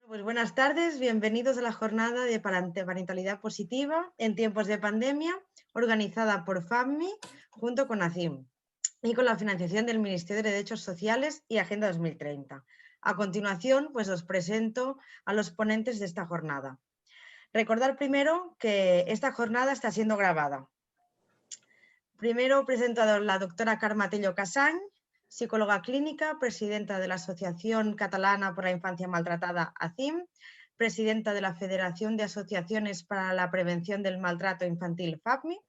Pues buenas tardes, bienvenidos a la jornada de parentalidad positiva en tiempos de pandemia, organizada por FAPMI junto con ACIM y con la financiación del Ministerio de Derechos Sociales y Agenda 2030. A continuación, pues os presento a los ponentes de esta jornada. Recordar primero que esta jornada está siendo grabada. Primero presento a la doctora Carme Tello Casany, psicóloga clínica, presidenta de la Asociación Catalana por la Infancia Maltratada, ACIM, presidenta de la Federación de Asociaciones para la Prevención del Maltrato Infantil, FAPMI.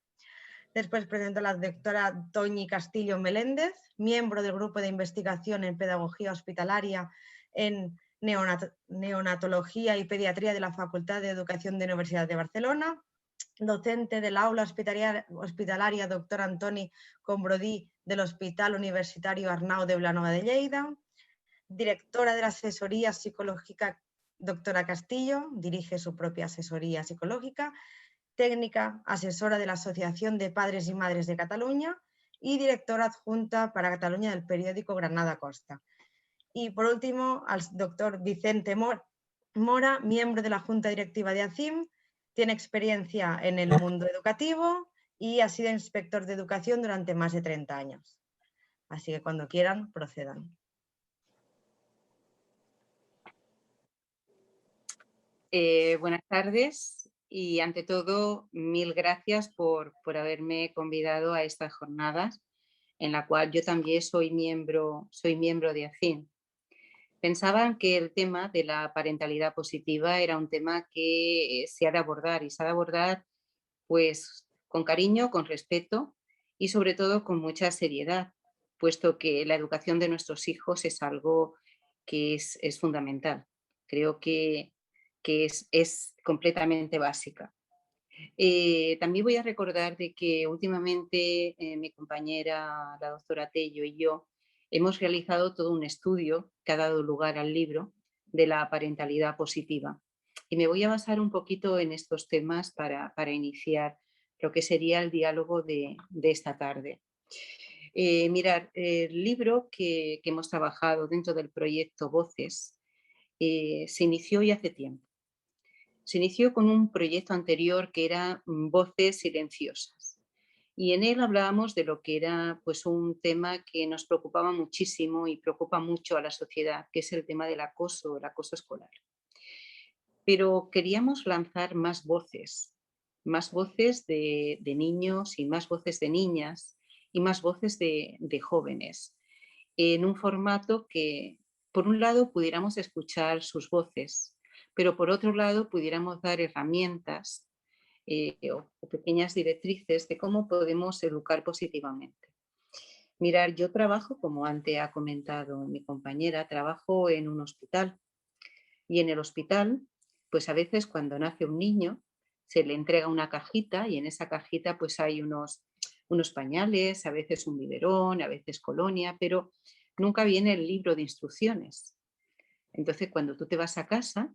Después presento a la doctora Toñi Castillo Meléndez, miembro del Grupo de Investigación en Pedagogía Hospitalaria en Neonatología y Pediatría de la Facultad de Educación de la Universidad de Barcelona, docente del aula hospitalaria doctor Antoni Combrodí del Hospital Universitario Arnau de Vilanova de Lleida, directora de la asesoría psicológica doctora Castillo, dirige su propia asesoría psicológica, técnica asesora de la Asociación de Padres y Madres de Cataluña y directora adjunta para Cataluña del periódico Granada Costa. Y por último, al doctor Vicente Mora, miembro de la Junta Directiva de ACIM, tiene experiencia en el mundo educativo y ha sido inspector de educación durante más de 30 años. Así que cuando quieran, procedan. Buenas tardes y ante todo, mil gracias por haberme convidado a estas jornadas en la cual yo también soy miembro de ACIM. Pensaban que el tema de la parentalidad positiva era un tema que se ha de abordar y se ha de abordar pues con cariño, con respeto y sobre todo con mucha seriedad, puesto que la educación de nuestros hijos es algo que es fundamental. Creo que es completamente básica. También voy a recordar de que últimamente mi compañera, la doctora Tello y yo, hemos realizado todo un estudio que ha dado lugar al libro de la parentalidad positiva. Y me voy a basar un poquito en estos temas para iniciar lo que sería el diálogo de esta tarde. Mirar, el libro que hemos trabajado dentro del proyecto Voces se inició ya hace tiempo. Se inició con un proyecto anterior que era Voces Silenciosas. Y en él hablábamos de lo que era pues, un tema que nos preocupaba muchísimo y preocupa mucho a la sociedad, que es el tema del acoso, el acoso escolar. Pero queríamos lanzar más voces de niños y más voces de niñas y más voces de jóvenes, en un formato que, por un lado, pudiéramos escuchar sus voces, pero por otro lado, pudiéramos dar herramientas o pequeñas directrices de cómo podemos educar positivamente. Mirar, yo trabajo, como antes ha comentado mi compañera, trabajo en un hospital y en el hospital, pues a veces cuando nace un niño se le entrega una cajita y en esa cajita pues hay unos pañales, a veces un biberón, a veces colonia, pero nunca viene el libro de instrucciones. Entonces, cuando tú te vas a casa,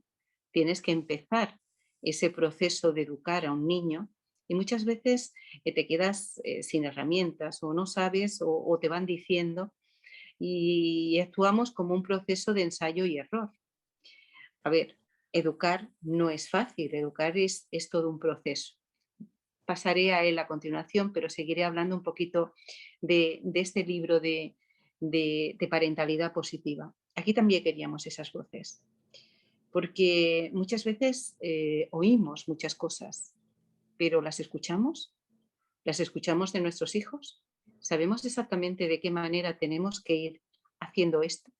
tienes que empezar ese proceso de educar a un niño y muchas veces te quedas sin herramientas o no sabes o te van diciendo y actuamos como un proceso de ensayo y error. A ver, educar no es fácil, educar es todo un proceso. Pasaré a él a continuación, pero seguiré hablando un poquito de este libro de parentalidad positiva. Aquí también queríamos esas voces, porque muchas veces oímos muchas cosas, pero ¿las escuchamos? ¿Las escuchamos de nuestros hijos? ¿Sabemos exactamente de qué manera tenemos que ir haciendo esto?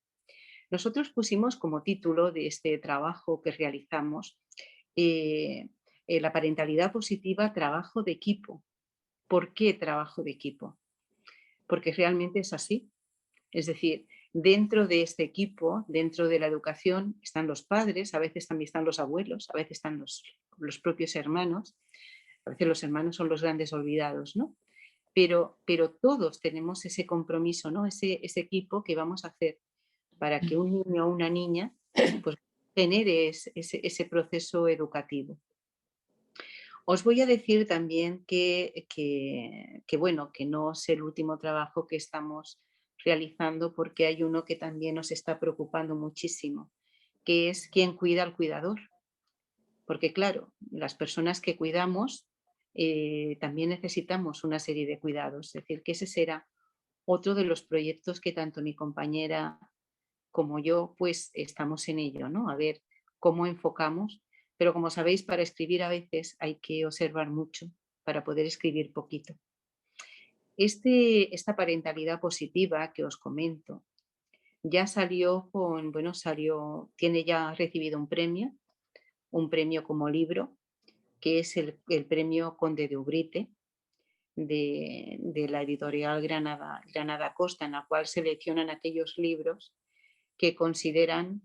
Nosotros pusimos como título de este trabajo que realizamos la parentalidad positiva, trabajo de equipo. ¿Por qué trabajo de equipo? Porque realmente es así. Es decir, dentro de este equipo, dentro de la educación, están los padres, a veces también están los abuelos, a veces están los propios hermanos, a veces los hermanos son los grandes olvidados, ¿no? Pero todos tenemos ese compromiso, ¿no? Ese equipo que vamos a hacer para que un niño o una niña pues, genere ese proceso educativo. Os voy a decir también bueno, que no es el último trabajo que estamos realizando porque hay uno que también nos está preocupando muchísimo, que es quién cuida al cuidador. Porque claro, las personas que cuidamos también necesitamos una serie de cuidados. Es decir, que ese será otro de los proyectos que tanto mi compañera como yo pues estamos en ello, ¿no? A ver cómo enfocamos. Pero como sabéis, para escribir a veces hay que observar mucho para poder escribir poquito. Esta parentalidad positiva que os comento ya salió tiene ya recibido un premio como libro, que es el premio Conde de Ubrique de la editorial Granada Costa, en la cual seleccionan aquellos libros que consideran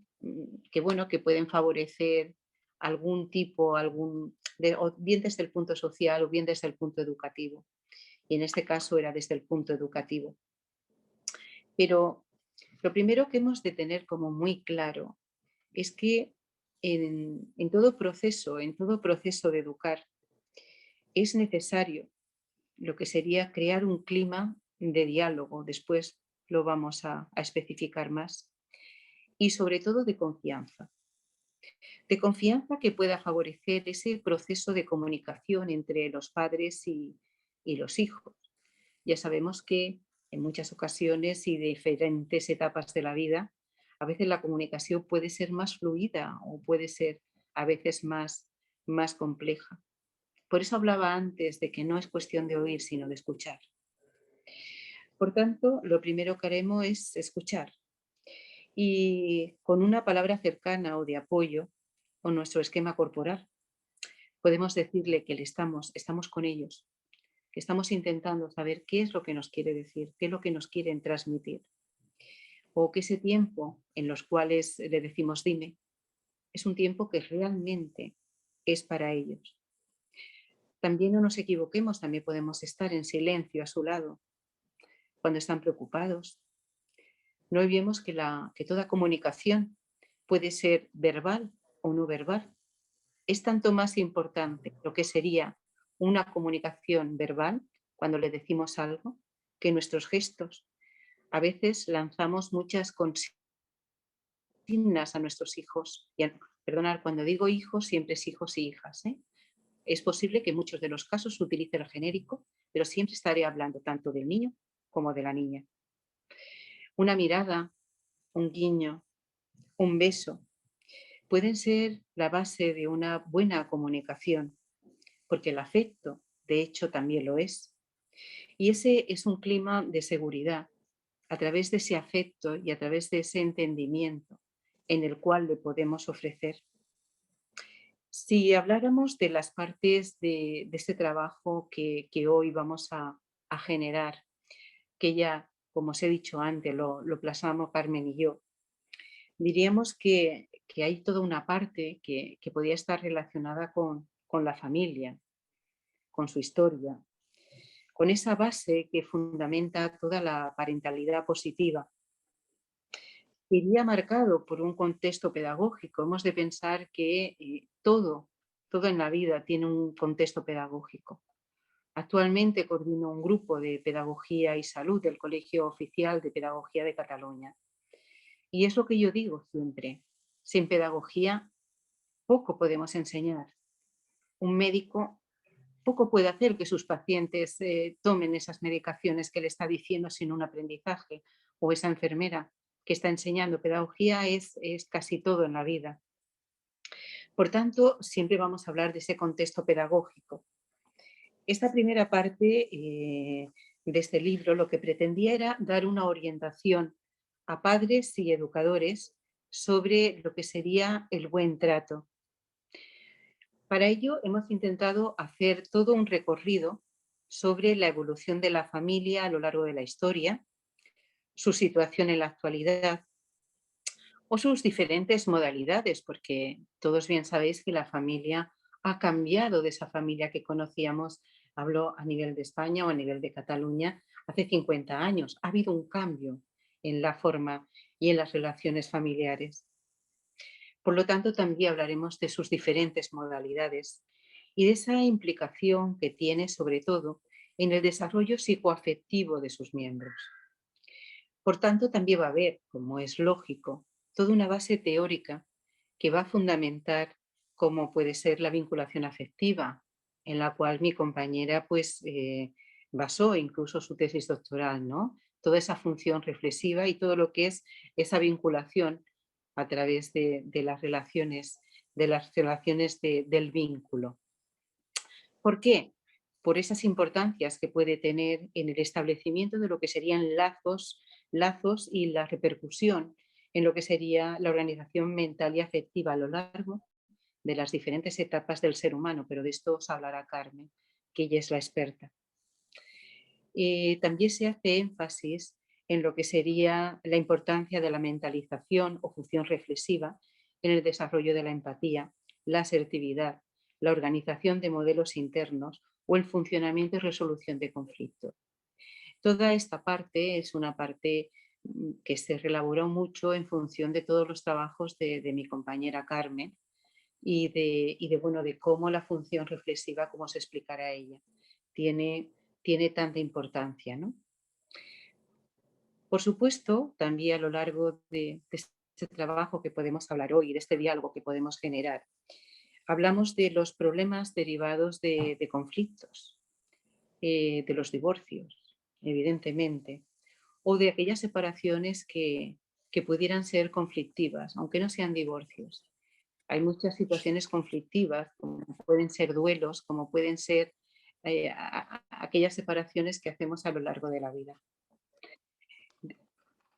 que pueden favorecer algún tipo, o bien desde el punto social o bien desde el punto educativo. Y en este caso era desde el punto educativo. Pero lo primero que hemos de tener como muy claro es que en todo proceso de educar, es necesario lo que sería crear un clima de diálogo, después lo vamos a especificar más, y sobre todo de confianza que pueda favorecer ese proceso de comunicación entre los padres y los hijos. Ya sabemos que en muchas ocasiones y de diferentes etapas de la vida, a veces la comunicación puede ser más fluida o puede ser a veces más compleja. Por eso hablaba antes de que no es cuestión de oír, sino de escuchar. Por tanto, lo primero que haremos es escuchar y con una palabra cercana o de apoyo o nuestro esquema corporal podemos decirle que estamos con ellos, que estamos intentando saber qué es lo que nos quiere decir, qué es lo que nos quieren transmitir. O que ese tiempo en los cuales le decimos dime, es un tiempo que realmente es para ellos. También no nos equivoquemos, también podemos estar en silencio a su lado cuando están preocupados. No olvidemos que toda comunicación puede ser verbal o no verbal. Es tanto más importante lo que sería una comunicación verbal cuando le decimos algo que nuestros gestos. A veces lanzamos muchas consignas a nuestros hijos. Perdonad, cuando digo hijos, siempre es hijos y hijas, ¿eh? Es posible que en muchos de los casos utilice el genérico, pero siempre estaré hablando tanto del niño como de la niña. Una mirada, un guiño, un beso, pueden ser la base de una buena comunicación, porque el afecto, de hecho, también lo es. Y ese es un clima de seguridad, a través de ese afecto y a través de ese entendimiento en el cual le podemos ofrecer. Si habláramos de las partes de este trabajo que hoy vamos a generar, que ya, como os he dicho antes, lo plasmamos Carmen y yo, diríamos que hay toda una parte que podría estar relacionada con la familia, con su historia, con esa base que fundamenta toda la parentalidad positiva. Iría marcado por un contexto pedagógico. Hemos de pensar que todo en la vida tiene un contexto pedagógico. Actualmente coordino un grupo de pedagogía y salud del Colegio Oficial de Pedagogía de Cataluña. Y es lo que yo digo siempre, sin pedagogía poco podemos enseñar. Un médico poco puede hacer que sus pacientes tomen esas medicaciones que le está diciendo sin un aprendizaje, o esa enfermera que está enseñando. Pedagogía es casi todo en la vida. Por tanto, siempre vamos a hablar de ese contexto pedagógico. Esta primera parte de este libro lo que pretendía era dar una orientación a padres y educadores sobre lo que sería el buen trato. Para ello hemos intentado hacer todo un recorrido sobre la evolución de la familia a lo largo de la historia, su situación en la actualidad o sus diferentes modalidades, porque todos bien sabéis que la familia ha cambiado de esa familia que conocíamos, hablo a nivel de España o a nivel de Cataluña, hace 50 años. Ha habido un cambio en la forma y en las relaciones familiares. Por lo tanto, también hablaremos de sus diferentes modalidades y de esa implicación que tiene, sobre todo, en el desarrollo psicoafectivo de sus miembros. Por tanto, también va a haber, como es lógico, toda una base teórica que va a fundamentar cómo puede ser la vinculación afectiva, en la cual mi compañera pues basó incluso su tesis doctoral, ¿no? Toda esa función reflexiva y todo lo que es esa vinculación a través de las relaciones, del vínculo. ¿Por qué? Por esas importancias que puede tener en el establecimiento de lo que serían lazos y la repercusión en lo que sería la organización mental y afectiva a lo largo de las diferentes etapas del ser humano, pero de esto os hablará Carmen, que ella es la experta. También se hace énfasis en lo que sería la importancia de la mentalización o función reflexiva en el desarrollo de la empatía, la asertividad, la organización de modelos internos o el funcionamiento y resolución de conflictos. Toda esta parte es una parte que se relaboró mucho en función de todos los trabajos de mi compañera Carmen bueno, de cómo la función reflexiva, como se explicará ella, tiene tanta importancia, ¿no? Por supuesto, también a lo largo de este trabajo que podemos hablar hoy, de este diálogo que podemos generar, hablamos de los problemas derivados de conflictos, de los divorcios, evidentemente, o de aquellas separaciones que pudieran ser conflictivas, aunque no sean divorcios. Hay muchas situaciones conflictivas, como pueden ser duelos, como pueden ser aquellas separaciones que hacemos a lo largo de la vida.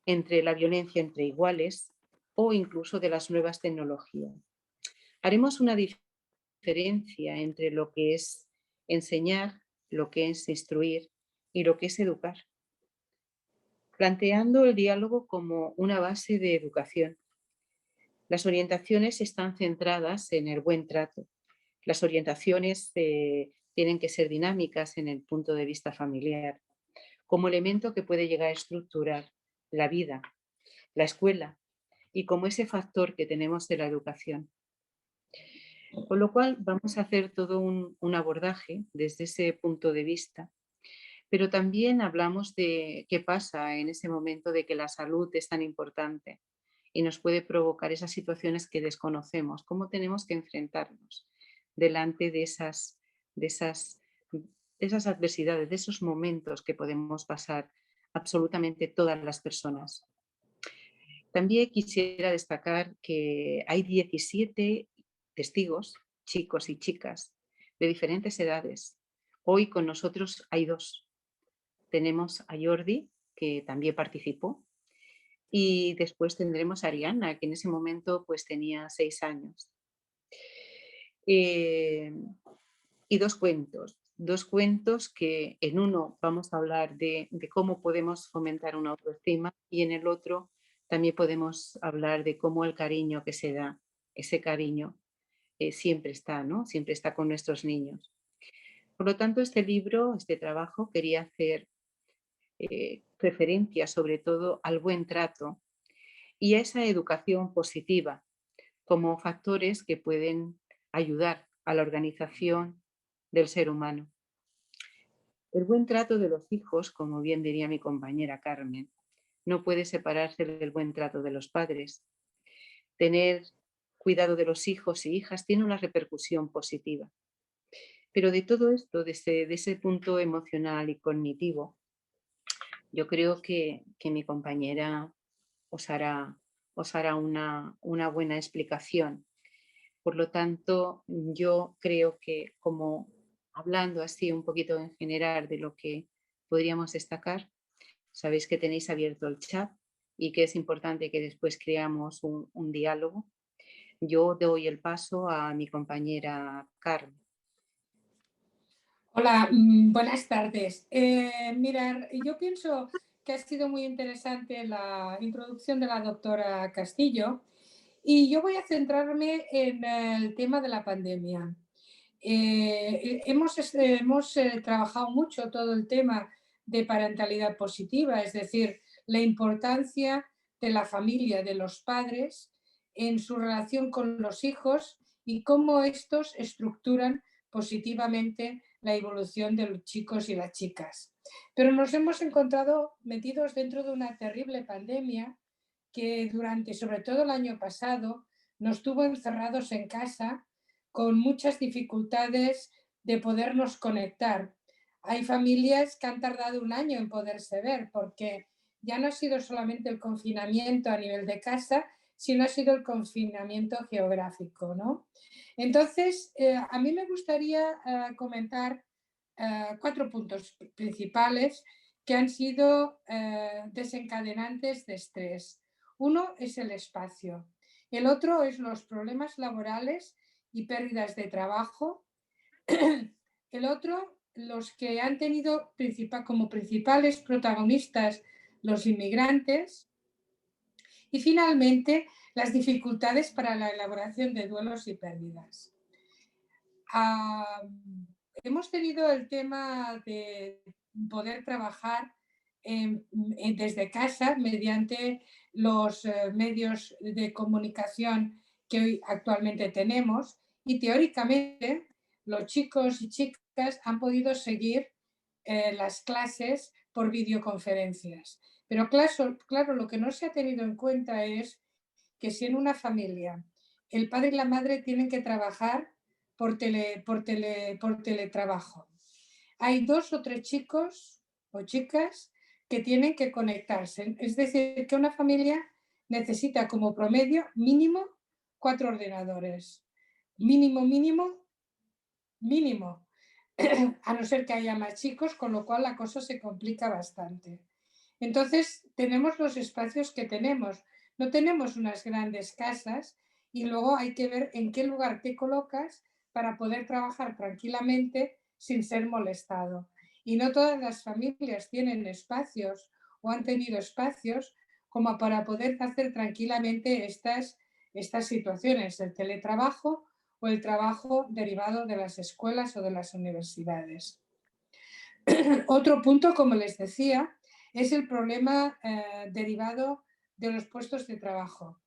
Entre la violencia entre iguales o incluso de las nuevas tecnologías. Haremos una diferencia entre lo que es enseñar, lo que es instruir y lo que es educar, planteando el diálogo como una base de educación. Las orientaciones están centradas en el buen trato. Las orientaciones tienen que ser dinámicas en el punto de vista familiar, como elemento que puede llegar a estructurar la vida, la escuela y como ese factor que tenemos de la educación. Con lo cual vamos a hacer todo un abordaje desde ese punto de vista, pero también hablamos de qué pasa en ese momento de que la salud es tan importante y nos puede provocar esas situaciones que desconocemos, cómo tenemos que enfrentarnos delante de esas adversidades, de esos momentos que podemos pasar absolutamente todas las personas. También quisiera destacar que hay 17 testigos, chicos y chicas, de diferentes edades. Hoy con nosotros hay 2. Tenemos a Jordi, que también participó, y después tendremos a Ariana, que en ese momento pues tenía 6 años. Y dos cuentos que en uno vamos a hablar de cómo podemos fomentar una autoestima y en el otro también podemos hablar de cómo el cariño que se da, ese cariño, siempre está, ¿no? Siempre está con nuestros niños. Por lo tanto, este libro, este trabajo, quería hacer referencia sobre todo al buen trato y a esa educación positiva como factores que pueden ayudar a la organización del ser humano. El buen trato de los hijos, como bien diría mi compañera Carmen, no puede separarse del buen trato de los padres. Tener cuidado de los hijos y hijas tiene una repercusión positiva. Pero de todo esto, de ese punto emocional y cognitivo, yo creo que mi compañera os hará una buena explicación. Por lo tanto, yo creo que como hablando así un poquito en general de lo que podríamos destacar, sabéis que tenéis abierto el chat y que es importante que después creamos un diálogo. Yo doy el paso a mi compañera Carmen. Hola, buenas tardes. Mira, yo pienso que ha sido muy interesante la introducción de la doctora Castillo y yo voy a centrarme en el tema de la pandemia. Hemos trabajado mucho todo el tema de parentalidad positiva, es decir, la importancia de la familia, de los padres en su relación con los hijos y cómo estos estructuran positivamente la evolución de los chicos y las chicas. Pero nos hemos encontrado metidos dentro de una terrible pandemia que durante, sobre todo el año pasado, nos tuvo encerrados en casa con muchas dificultades de podernos conectar. Hay familias que han tardado un año en poderse ver porque ya no ha sido solamente el confinamiento a nivel de casa, sino ha sido el confinamiento geográfico, ¿no? Entonces, a mí me gustaría comentar 4 puntos principales que han sido desencadenantes de estrés. Uno es el espacio, el otro es los problemas laborales y pérdidas de trabajo, el otro los que han tenido como principales protagonistas los inmigrantes y finalmente las dificultades para la elaboración de duelos y pérdidas. Hemos tenido el tema de poder trabajar desde casa mediante los medios de comunicación que hoy actualmente tenemos y teóricamente los chicos y chicas han podido seguir las clases por videoconferencias. Pero claro, lo que no se ha tenido en cuenta es que si en una familia el padre y la madre tienen que trabajar por teletrabajo, hay 2 o 3 chicos o chicas que tienen que conectarse. Es decir, que una familia necesita como promedio mínimo 4 ordenadores. Mínimo, a no ser que haya más chicos, con lo cual la cosa se complica bastante. Entonces, tenemos los espacios que tenemos. No tenemos unas grandes casas y luego hay que ver en qué lugar te colocas para poder trabajar tranquilamente sin ser molestado. Y no todas las familias tienen espacios o han tenido espacios como para poder hacer tranquilamente estas situaciones, el teletrabajo o el trabajo derivado de las escuelas o de las universidades. Otro punto, como les decía, es el problema derivado de los puestos de trabajo.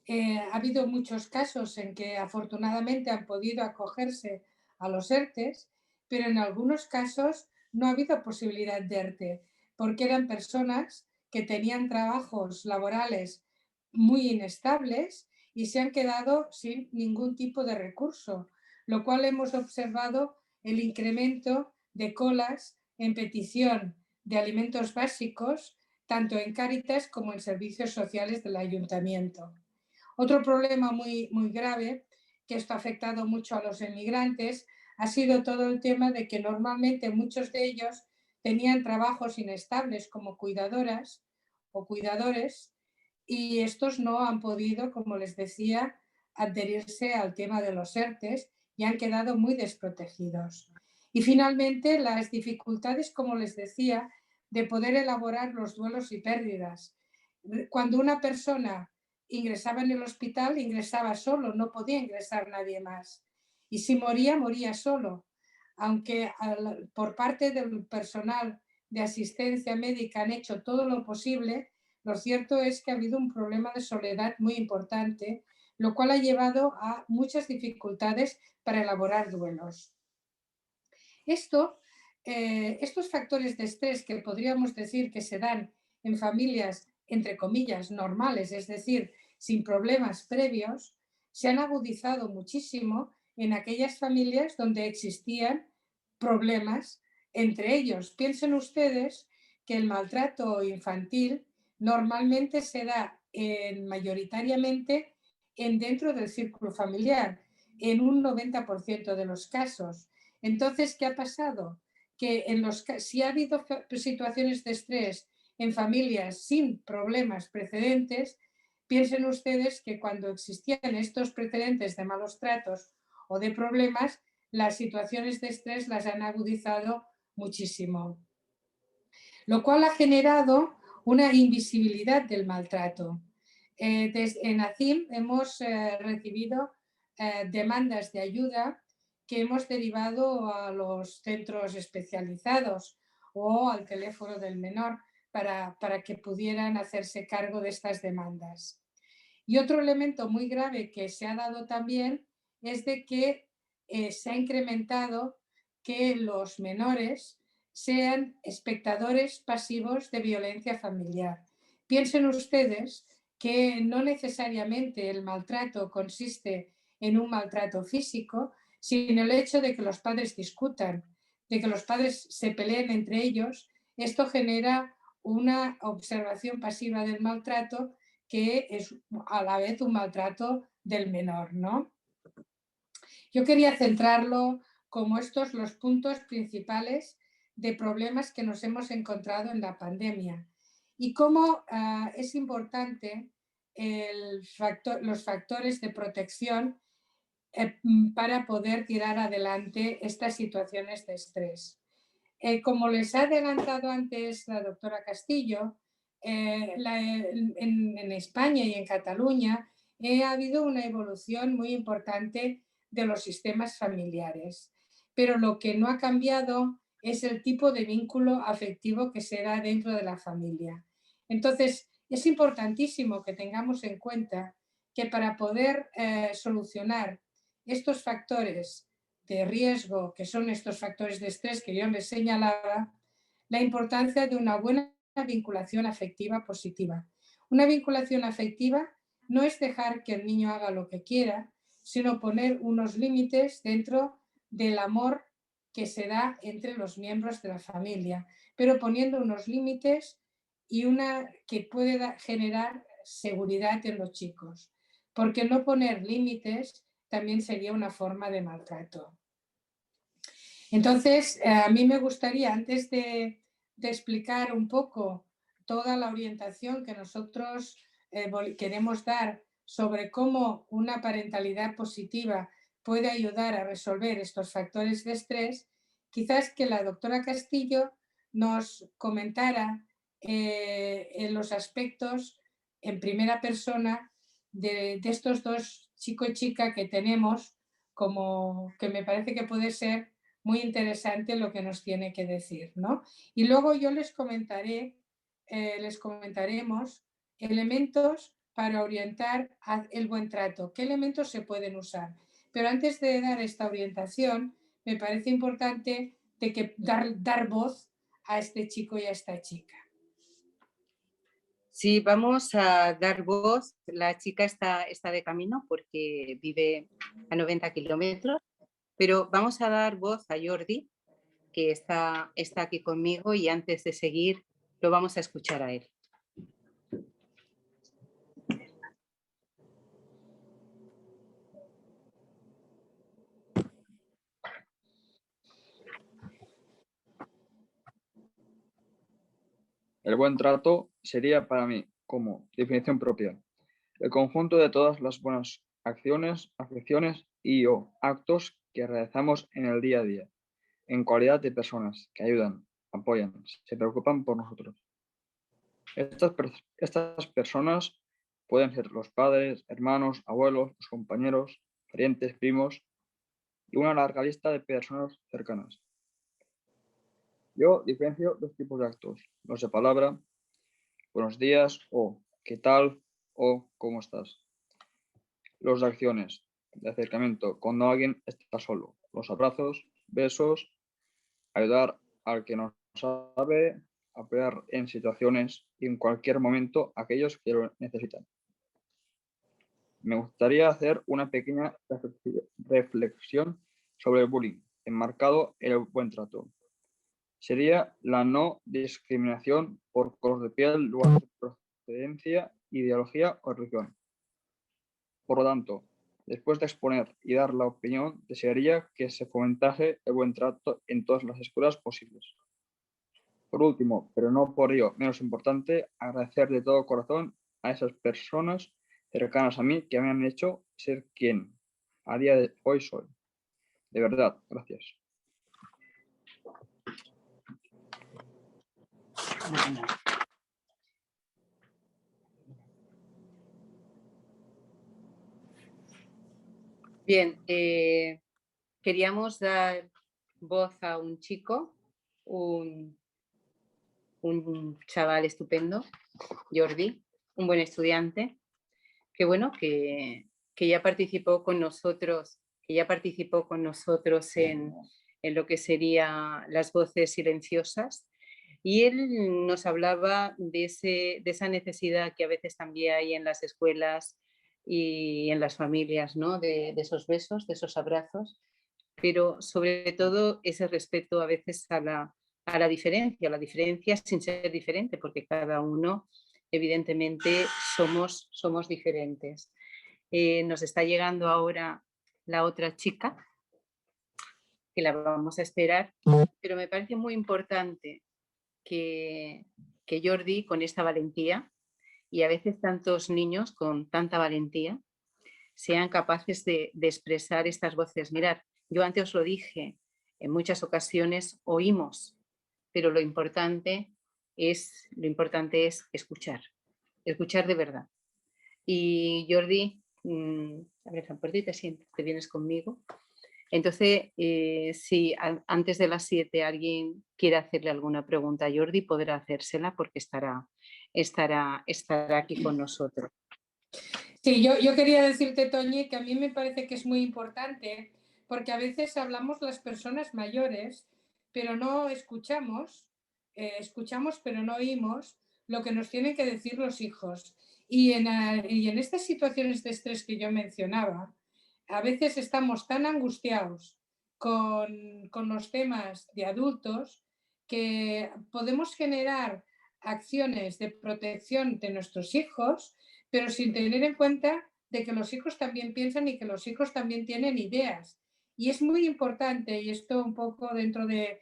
Ha habido muchos casos en que afortunadamente han podido acogerse a los ERTEs, pero en algunos casos no ha habido posibilidad de ERTE, porque eran personas que tenían trabajos laborales muy inestables y se han quedado sin ningún tipo de recurso, lo cual hemos observado el incremento de colas en petición de alimentos básicos, tanto en Cáritas como en servicios sociales del ayuntamiento. Otro problema muy grave, que esto ha afectado mucho a los emigrantes, ha sido todo el tema de que normalmente muchos de ellos tenían trabajos inestables como cuidadoras o cuidadores y estos no han podido, como les decía, adherirse al tema de los ERTEs y han quedado muy desprotegidos. Y finalmente las dificultades, como les decía, de poder elaborar los duelos y pérdidas. Cuando una persona ingresaba en el hospital, ingresaba solo, no podía ingresar nadie más. Y si moría, moría solo. Aunque por parte del personal de asistencia médica han hecho todo lo posible, lo cierto es que ha habido un problema de soledad muy importante, lo cual ha llevado a muchas dificultades para elaborar duelos. Estos factores de estrés que podríamos decir que se dan en familias, entre comillas, normales, es decir, sin problemas previos, se han agudizado muchísimo en aquellas familias donde existían problemas entre ellos. Piensen ustedes que el maltrato infantil normalmente se da mayoritariamente dentro del círculo familiar, en un 90% de los casos. Entonces, ¿qué ha pasado? Que si ha habido situaciones de estrés en familias sin problemas precedentes, piensen ustedes que cuando existían estos precedentes de malos tratos o de problemas, las situaciones de estrés las han agudizado muchísimo, lo cual ha generado una invisibilidad del maltrato. En ACIM hemos recibido demandas de ayuda que hemos derivado a los centros especializados o al teléfono del menor para que pudieran hacerse cargo de estas demandas. Y otro elemento muy grave que se ha dado también es de que se ha incrementado que los menores sean espectadores pasivos de violencia familiar. Piensen ustedes que no necesariamente el maltrato consiste en un maltrato físico, sino el hecho de que los padres discutan, de que los padres se peleen entre ellos. Esto genera una observación pasiva del maltrato que es a la vez un maltrato del menor, ¿no? Yo quería centrarlo como estos los puntos principales de problemas que nos hemos encontrado en la pandemia y cómo es importante los factores de protección para poder tirar adelante estas situaciones de estrés. Como les ha adelantado antes la doctora Castillo, en España y en Cataluña ha habido una evolución muy importante de los sistemas familiares, pero lo que no ha cambiado es el tipo de vínculo afectivo que se da dentro de la familia. Entonces, es importantísimo que tengamos en cuenta que para poder solucionar estos factores de riesgo, que son estos factores de estrés que yo les señalaba, la importancia de una buena vinculación afectiva positiva. Una vinculación afectiva no es dejar que el niño haga lo que quiera, sino poner unos límites dentro del amor que se da entre los miembros de la familia, pero poniendo unos límites y una que puede generar seguridad en los chicos, porque no poner límites también sería una forma de maltrato. Entonces, a mí me gustaría, antes de explicar un poco toda la orientación que nosotros queremos dar sobre cómo una parentalidad positiva puede ayudar a resolver estos factores de estrés, quizás que la doctora Castillo nos comentara en los aspectos en primera persona de estos dos chico y chica que tenemos, como que me parece que puede ser muy interesante lo que nos tiene que decir, ¿no? Y luego yo les comentaremos elementos para orientar el buen trato, qué elementos se pueden usar. Pero antes de dar esta orientación, me parece importante dar voz a este chico y a esta chica. Sí, vamos a dar voz. La chica está de camino porque vive a 90 kilómetros, pero vamos a dar voz a Jordi, que está aquí conmigo, y antes de seguir lo vamos a escuchar a él. El buen trato sería para mí, como definición propia, el conjunto de todas las buenas acciones, afecciones y o actos que realizamos en el día a día, en cualidad de personas que ayudan, apoyan, se preocupan por nosotros. Estas personas pueden ser los padres, hermanos, abuelos, los compañeros, parientes, primos y una larga lista de personas cercanas. Yo diferencio dos tipos de actos, los de palabra, buenos días o qué tal o cómo estás. Los de acciones, de acercamiento, cuando alguien está solo, los abrazos, besos, ayudar al que no sabe, apoyar en situaciones y en cualquier momento a aquellos que lo necesitan. Me gustaría hacer una pequeña reflexión sobre el bullying, enmarcado en el buen trato. Sería la no discriminación por color de piel, lugar de procedencia, ideología o religión. Por lo tanto, después de exponer y dar la opinión, desearía que se fomentase el buen trato en todas las escuelas posibles. Por último, pero no por ello menos importante, agradecer de todo corazón a esas personas cercanas a mí que me han hecho ser quien a día de hoy soy. De verdad, gracias. Bien, queríamos dar voz a un chico, un chaval estupendo, Jordi, un buen estudiante, que bueno, que ya participó con nosotros, en lo que sería las voces silenciosas. Y él nos hablaba de esa necesidad que a veces también hay en las escuelas y en las familias, ¿no? De esos besos, de esos abrazos, pero sobre todo ese respeto a veces a la diferencia sin ser diferente, porque cada uno evidentemente somos diferentes. Nos está llegando ahora la otra chica, que la vamos a esperar, pero me parece muy importante que Jordi, con esta valentía, y a veces tantos niños con tanta valentía, sean capaces de expresar estas voces. Mirad, yo antes os lo dije, en muchas ocasiones oímos, pero lo importante es escuchar de verdad. Y Jordi, a ver, por ti te vienes conmigo. Entonces, si antes de las 7 alguien quiere hacerle alguna pregunta a Jordi, podrá hacérsela porque estará aquí con nosotros. Sí, yo quería decirte, Toñi, que a mí me parece que es muy importante porque a veces hablamos las personas mayores, pero no escuchamos, escuchamos pero no oímos lo que nos tienen que decir los hijos. Y en estas situaciones de estrés que yo mencionaba, a veces estamos tan angustiados con los temas de adultos que podemos generar acciones de protección de nuestros hijos, pero sin tener en cuenta de que los hijos también piensan y que los hijos también tienen ideas. Y es muy importante, y esto un poco dentro de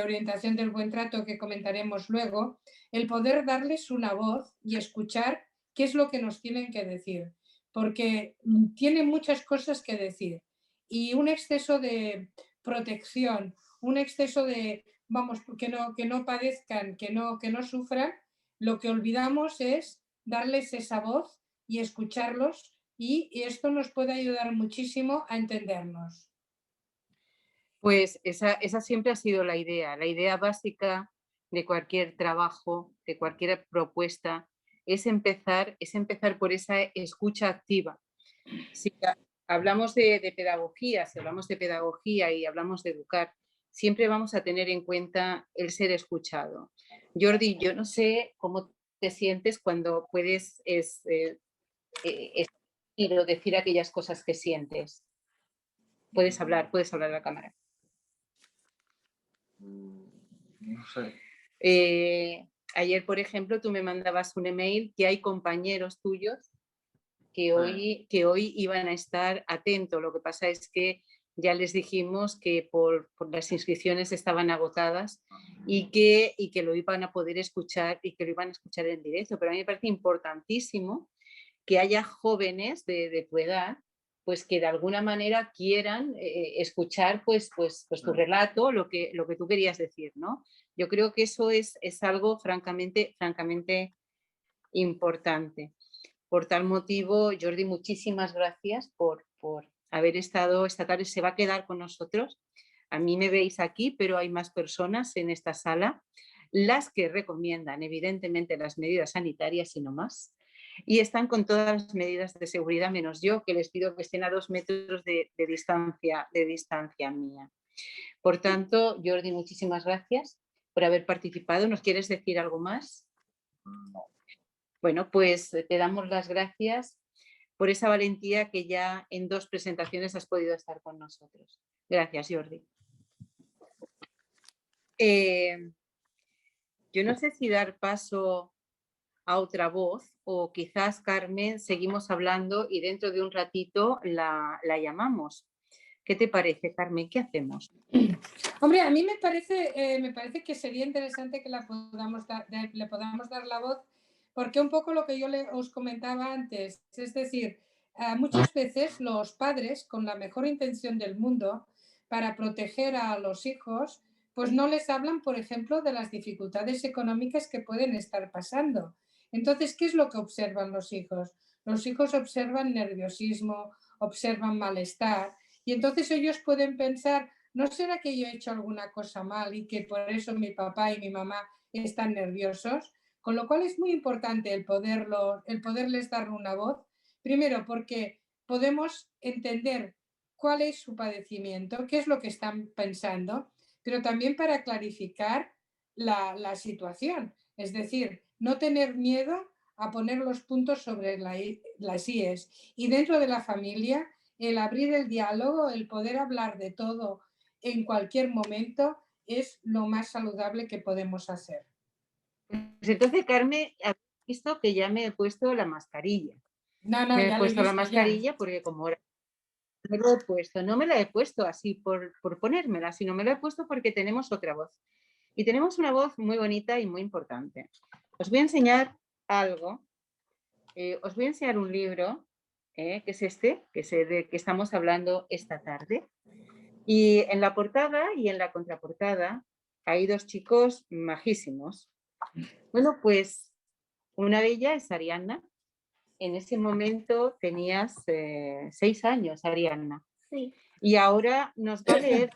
orientación del buen trato que comentaremos luego, el poder darles una voz y escuchar qué es lo que nos tienen que decir, porque tienen muchas cosas que decir. Y un exceso de protección, un exceso de, vamos, que no padezcan, que no sufran, lo que olvidamos es darles esa voz y escucharlos, y esto nos puede ayudar muchísimo a entendernos. Pues esa siempre ha sido la idea básica de cualquier trabajo, de cualquier propuesta, es empezar por esa escucha activa. Si hablamos de pedagogía, si hablamos de pedagogía y hablamos de educar, siempre vamos a tener en cuenta el ser escuchado. Jordi, yo no sé cómo te sientes cuando puedes decir aquellas cosas que sientes. Puedes hablar a la cámara. No sé. Ayer, por ejemplo, tú me mandabas un email que hay compañeros tuyos que hoy iban a estar atentos. Lo que pasa es que ya les dijimos que por las inscripciones estaban agotadas y que lo iban a poder escuchar y que lo iban a escuchar en directo. Pero a mí me parece importantísimo que haya jóvenes de tu edad pues que de alguna manera quieran escuchar pues tu relato, lo que tú querías decir, ¿no? Yo creo que eso es algo francamente importante. Por tal motivo, Jordi, muchísimas gracias por haber estado esta tarde. Se va a quedar con nosotros. A mí me veis aquí, pero hay más personas en esta sala, las que recomiendan evidentemente las medidas sanitarias y no más. Y están con todas las medidas de seguridad, menos yo, que les pido que estén a 2 metros de distancia mía. Por tanto, Jordi, muchísimas gracias por haber participado. ¿Nos quieres decir algo más? No. Bueno, pues te damos las gracias por esa valentía que ya en 2 presentaciones has podido estar con nosotros. Gracias, Jordi. Yo no sé si dar paso a otra voz o quizás, Carmen, seguimos hablando y dentro de un ratito la llamamos. ¿Qué te parece, Carmen? ¿Qué hacemos? Hombre, a mí me parece que sería interesante que le podamos dar la voz, porque un poco lo que yo os comentaba antes, es decir, muchas veces los padres, con la mejor intención del mundo, para proteger a los hijos, pues no les hablan, por ejemplo, de las dificultades económicas que pueden estar pasando. Entonces, ¿qué es lo que observan los hijos? Los hijos observan nerviosismo, observan malestar, y entonces ellos pueden pensar, ¿no será que yo he hecho alguna cosa mal y que por eso mi papá y mi mamá están nerviosos? Con lo cual es muy importante el poderles dar una voz, primero porque podemos entender cuál es su padecimiento, qué es lo que están pensando, pero también para clarificar la situación. Es decir, no tener miedo a poner los puntos sobre las IES. Y dentro de la familia, el abrir el diálogo, el poder hablar de todo en cualquier momento es lo más saludable que podemos hacer. Pues entonces, Carmen, has visto que ya me he puesto la mascarilla. No, me ya he puesto lo he la visto, mascarilla ya. porque como ahora me lo he puesto, no me la he puesto así por ponérmela, sino me la he puesto porque tenemos otra voz. Y tenemos una voz muy bonita y muy importante. Os voy a enseñar algo. Os voy a enseñar un libro, que es este, de que estamos hablando esta tarde. Y en la portada y en la contraportada hay dos chicos majísimos. Bueno, pues una de ellas es Ariadna. En ese momento tenías 6 años, Ariadna. Sí. Y ahora nos va a leer,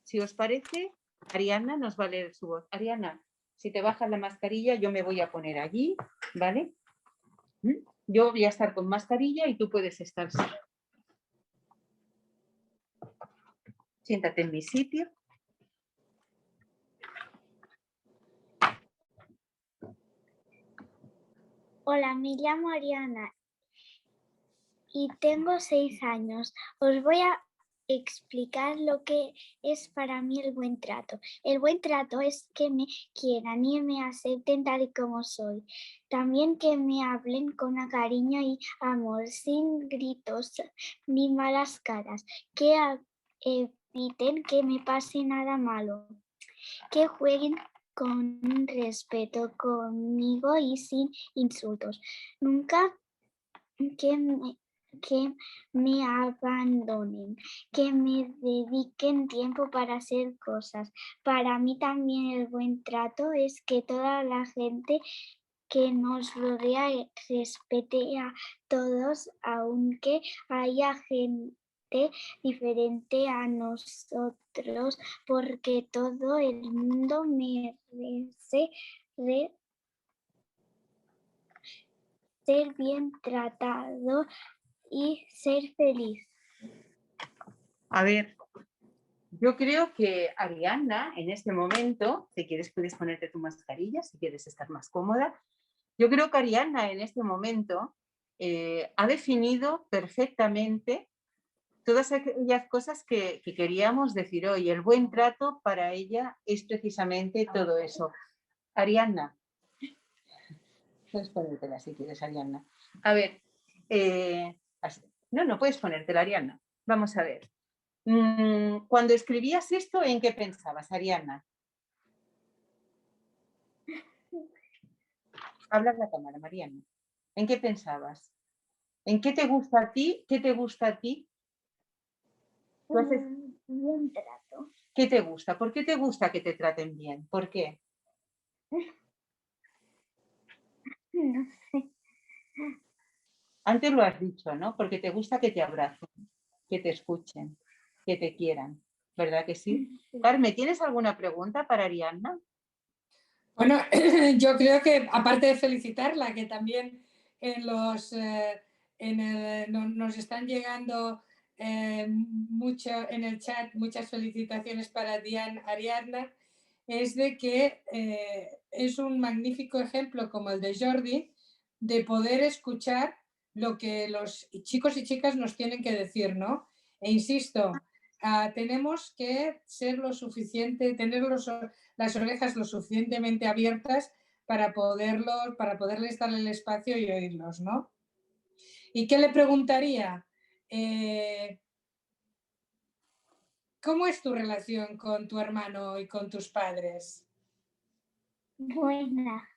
si os parece, Ariadna nos va a leer su voz. Ariadna, si te bajas la mascarilla, yo me voy a poner allí, ¿vale? Yo voy a estar con mascarilla y tú puedes estar. Siéntate en mi sitio. Hola, me llamo Ariana y tengo 6 años. Os voy a explicar lo que es para mí el buen trato. El buen trato es que me quieran y me acepten tal y como soy. También que me hablen con cariño y amor, sin gritos ni malas caras. Que eviten que me pase nada malo. Que jueguen con respeto conmigo y sin insultos. Nunca que me abandonen, que me dediquen tiempo para hacer cosas. Para mí también el buen trato es que toda la gente que nos rodea respete a todos, aunque haya gente diferente a nosotros, porque todo el mundo merece ser bien tratado y ser feliz. A ver, yo creo que Ariadna, en este momento, si quieres puedes ponerte tu mascarilla, si quieres estar más cómoda. Yo creo que Ariadna en este momento ha definido perfectamente todas aquellas cosas que queríamos decir hoy. El buen trato para ella es precisamente todo eso. Ariadna, puedes ponértela si quieres, Ariadna. A ver, no puedes ponértela, Ariadna. Vamos a ver. Cuando escribías esto, ¿en qué pensabas, Ariadna? Habla a la cámara, Mariana. ¿En qué pensabas? ¿En qué te gusta a ti? ¿Qué te gusta a ti? ¿Tú haces... Buen trato. ¿Qué te gusta? ¿Por qué te gusta que te traten bien? ¿Por qué? No sé. Antes lo has dicho, ¿no? Porque te gusta que te abracen, que te escuchen, que te quieran. ¿Verdad que sí? Sí. Carmen, ¿tienes alguna pregunta para Ariadna? Bueno, yo creo que aparte de felicitarla, que también nos están llegando mucho en el chat, muchas felicitaciones para Ariadna, es de que es un magnífico ejemplo como el de Jordi de poder escuchar lo que los chicos y chicas nos tienen que decir, ¿no? E insisto, tenemos que ser lo suficiente, tener las orejas lo suficientemente abiertas para poderles dar el espacio y oírlos, ¿no? ¿Y qué le preguntaría? ¿Cómo es tu relación con tu hermano y con tus padres? Buena.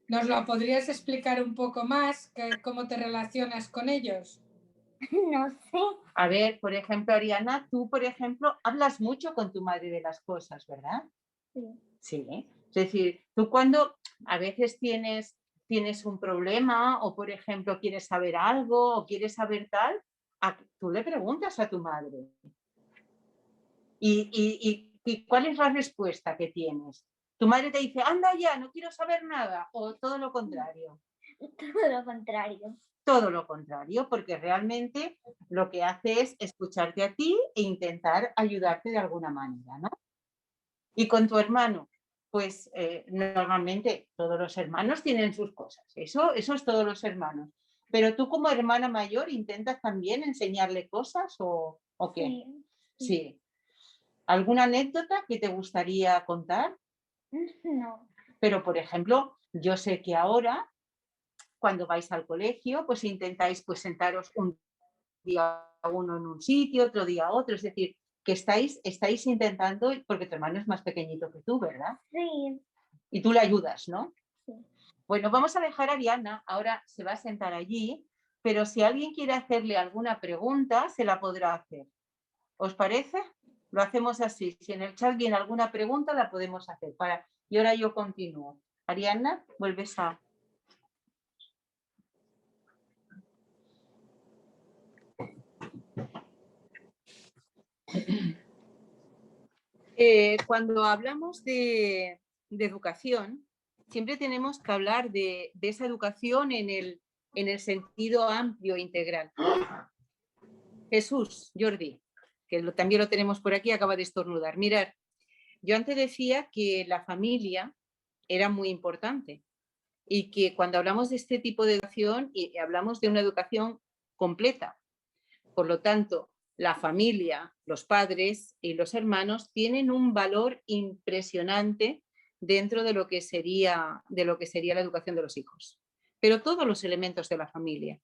¿Nos lo podrías explicar un poco más? ¿Cómo te relacionas con ellos? No sé. A ver, por ejemplo, Ariadna, tú, por ejemplo, hablas mucho con tu madre de las cosas, ¿verdad? Sí. Sí. Es decir, tú cuando a veces tienes un problema o, por ejemplo, quieres saber algo o quieres saber tal, tú le preguntas a tu madre. ¿Y cuál es la respuesta que tienes? ¿Tu madre te dice, anda ya, no quiero saber nada? ¿O todo lo contrario? Todo lo contrario. Todo lo contrario, porque realmente lo que hace es escucharte a ti e intentar ayudarte de alguna manera, ¿no? Y con tu hermano, pues normalmente todos los hermanos tienen sus cosas, eso es todos los hermanos. Pero tú como hermana mayor intentas también enseñarle cosas o qué? Sí. ¿Alguna anécdota que te gustaría contar? No. Pero, por ejemplo, yo sé que ahora, cuando vais al colegio, pues intentáis pues sentaros un día uno en un sitio, otro día otro, es decir, que estáis intentando, porque tu hermano es más pequeñito que tú, ¿verdad? Sí. Y tú le ayudas, ¿no? Sí. Bueno, vamos a dejar a Ariana, ahora se va a sentar allí, pero si alguien quiere hacerle alguna pregunta, se la podrá hacer. ¿Os parece? Lo hacemos así. Si en el chat viene alguna pregunta, la podemos hacer. Y ahora yo continúo. Ariana, vuelves a... Cuando hablamos de educación, siempre tenemos que hablar de esa educación en el sentido amplio e integral. Jesús, Jordi, que también lo tenemos por aquí, acaba de estornudar. Mirad, yo antes decía que la familia era muy importante y que cuando hablamos de este tipo de educación, hablamos de una educación completa. Por lo tanto, la familia, los padres y los hermanos tienen un valor impresionante dentro de lo que sería la educación de los hijos. Pero todos los elementos de la familia.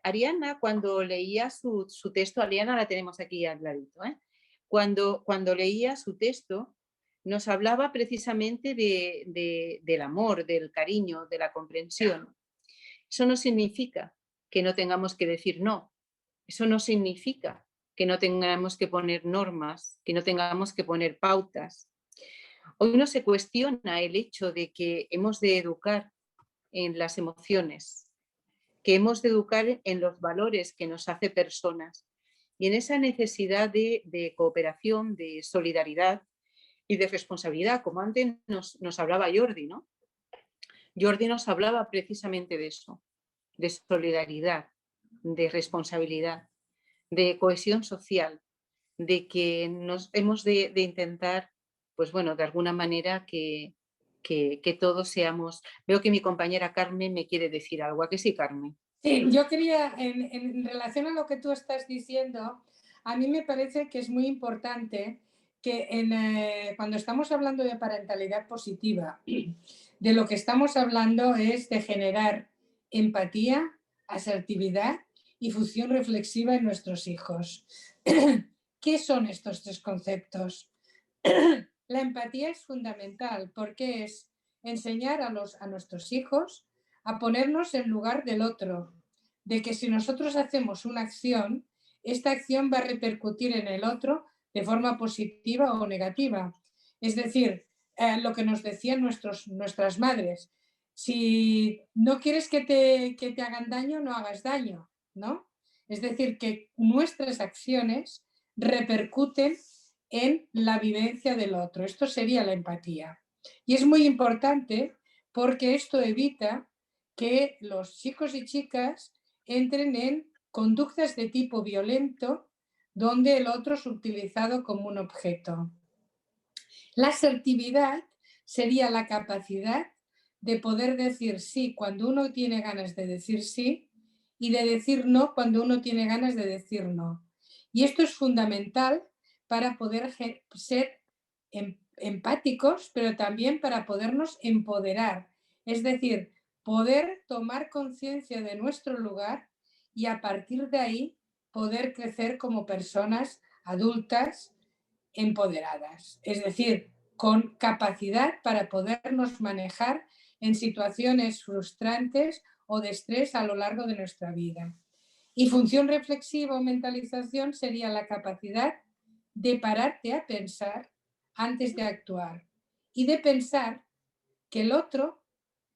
Ariana, cuando leía su texto, Ariana la tenemos aquí al ladito, cuando leía su texto, nos hablaba precisamente del amor, del cariño, de la comprensión. Eso no significa que no tengamos que decir no. Eso no significa que no tengamos que poner normas, que no tengamos que poner pautas. Hoy no se cuestiona el hecho de que hemos de educar en las emociones, que hemos de educar en los valores que nos hace personas y en esa necesidad de cooperación, de solidaridad y de responsabilidad, como antes nos hablaba Jordi, ¿no? Jordi nos hablaba precisamente de eso, de solidaridad, de responsabilidad, de cohesión social, de que nos hemos de intentar, pues bueno, de alguna manera que todos seamos... Veo que mi compañera Carmen me quiere decir algo. ¿A que sí, Carmen? Sí, yo quería, en relación a lo que tú estás diciendo, a mí me parece que es muy importante que cuando estamos hablando de parentalidad positiva, de lo que estamos hablando es de generar empatía, asertividad y función reflexiva en nuestros hijos. ¿Qué son estos tres conceptos? La empatía es fundamental porque es enseñar a nuestros hijos a ponernos en lugar del otro, de que si nosotros hacemos una acción, esta acción va a repercutir en el otro de forma positiva o negativa. Es decir, lo que nos decían nuestras madres, si no quieres que te hagan daño, no hagas daño, ¿no? Es decir, que nuestras acciones repercuten en la vivencia del otro. Esto sería la empatía. Y es muy importante porque esto evita que los chicos y chicas entren en conductas de tipo violento donde el otro es utilizado como un objeto. La asertividad sería la capacidad de poder decir sí cuando uno tiene ganas de decir sí y de decir no cuando uno tiene ganas de decir no. Y esto es fundamental para poder ser empáticos, pero también para podernos empoderar. Es decir, poder tomar conciencia de nuestro lugar y a partir de ahí poder crecer como personas adultas empoderadas. Es decir, con capacidad para podernos manejar en situaciones frustrantes o de estrés a lo largo de nuestra vida. Y función reflexiva o mentalización sería la capacidad de pararte a pensar antes de actuar y de pensar que el otro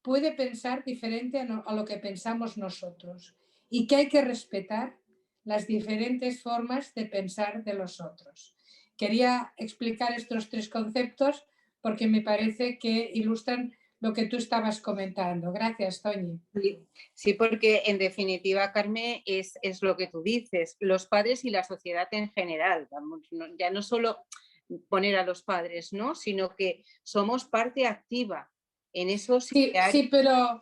puede pensar diferente a lo que pensamos nosotros y que hay que respetar las diferentes formas de pensar de los otros. Quería explicar estos tres conceptos porque me parece que ilustran lo que tú estabas comentando. Gracias, Toñi. Sí, porque en definitiva, Carmen, es lo que tú dices, los padres y la sociedad en general, vamos, ya no solo poner a los padres, ¿no? Sino que somos parte activa en esos... Sí, pero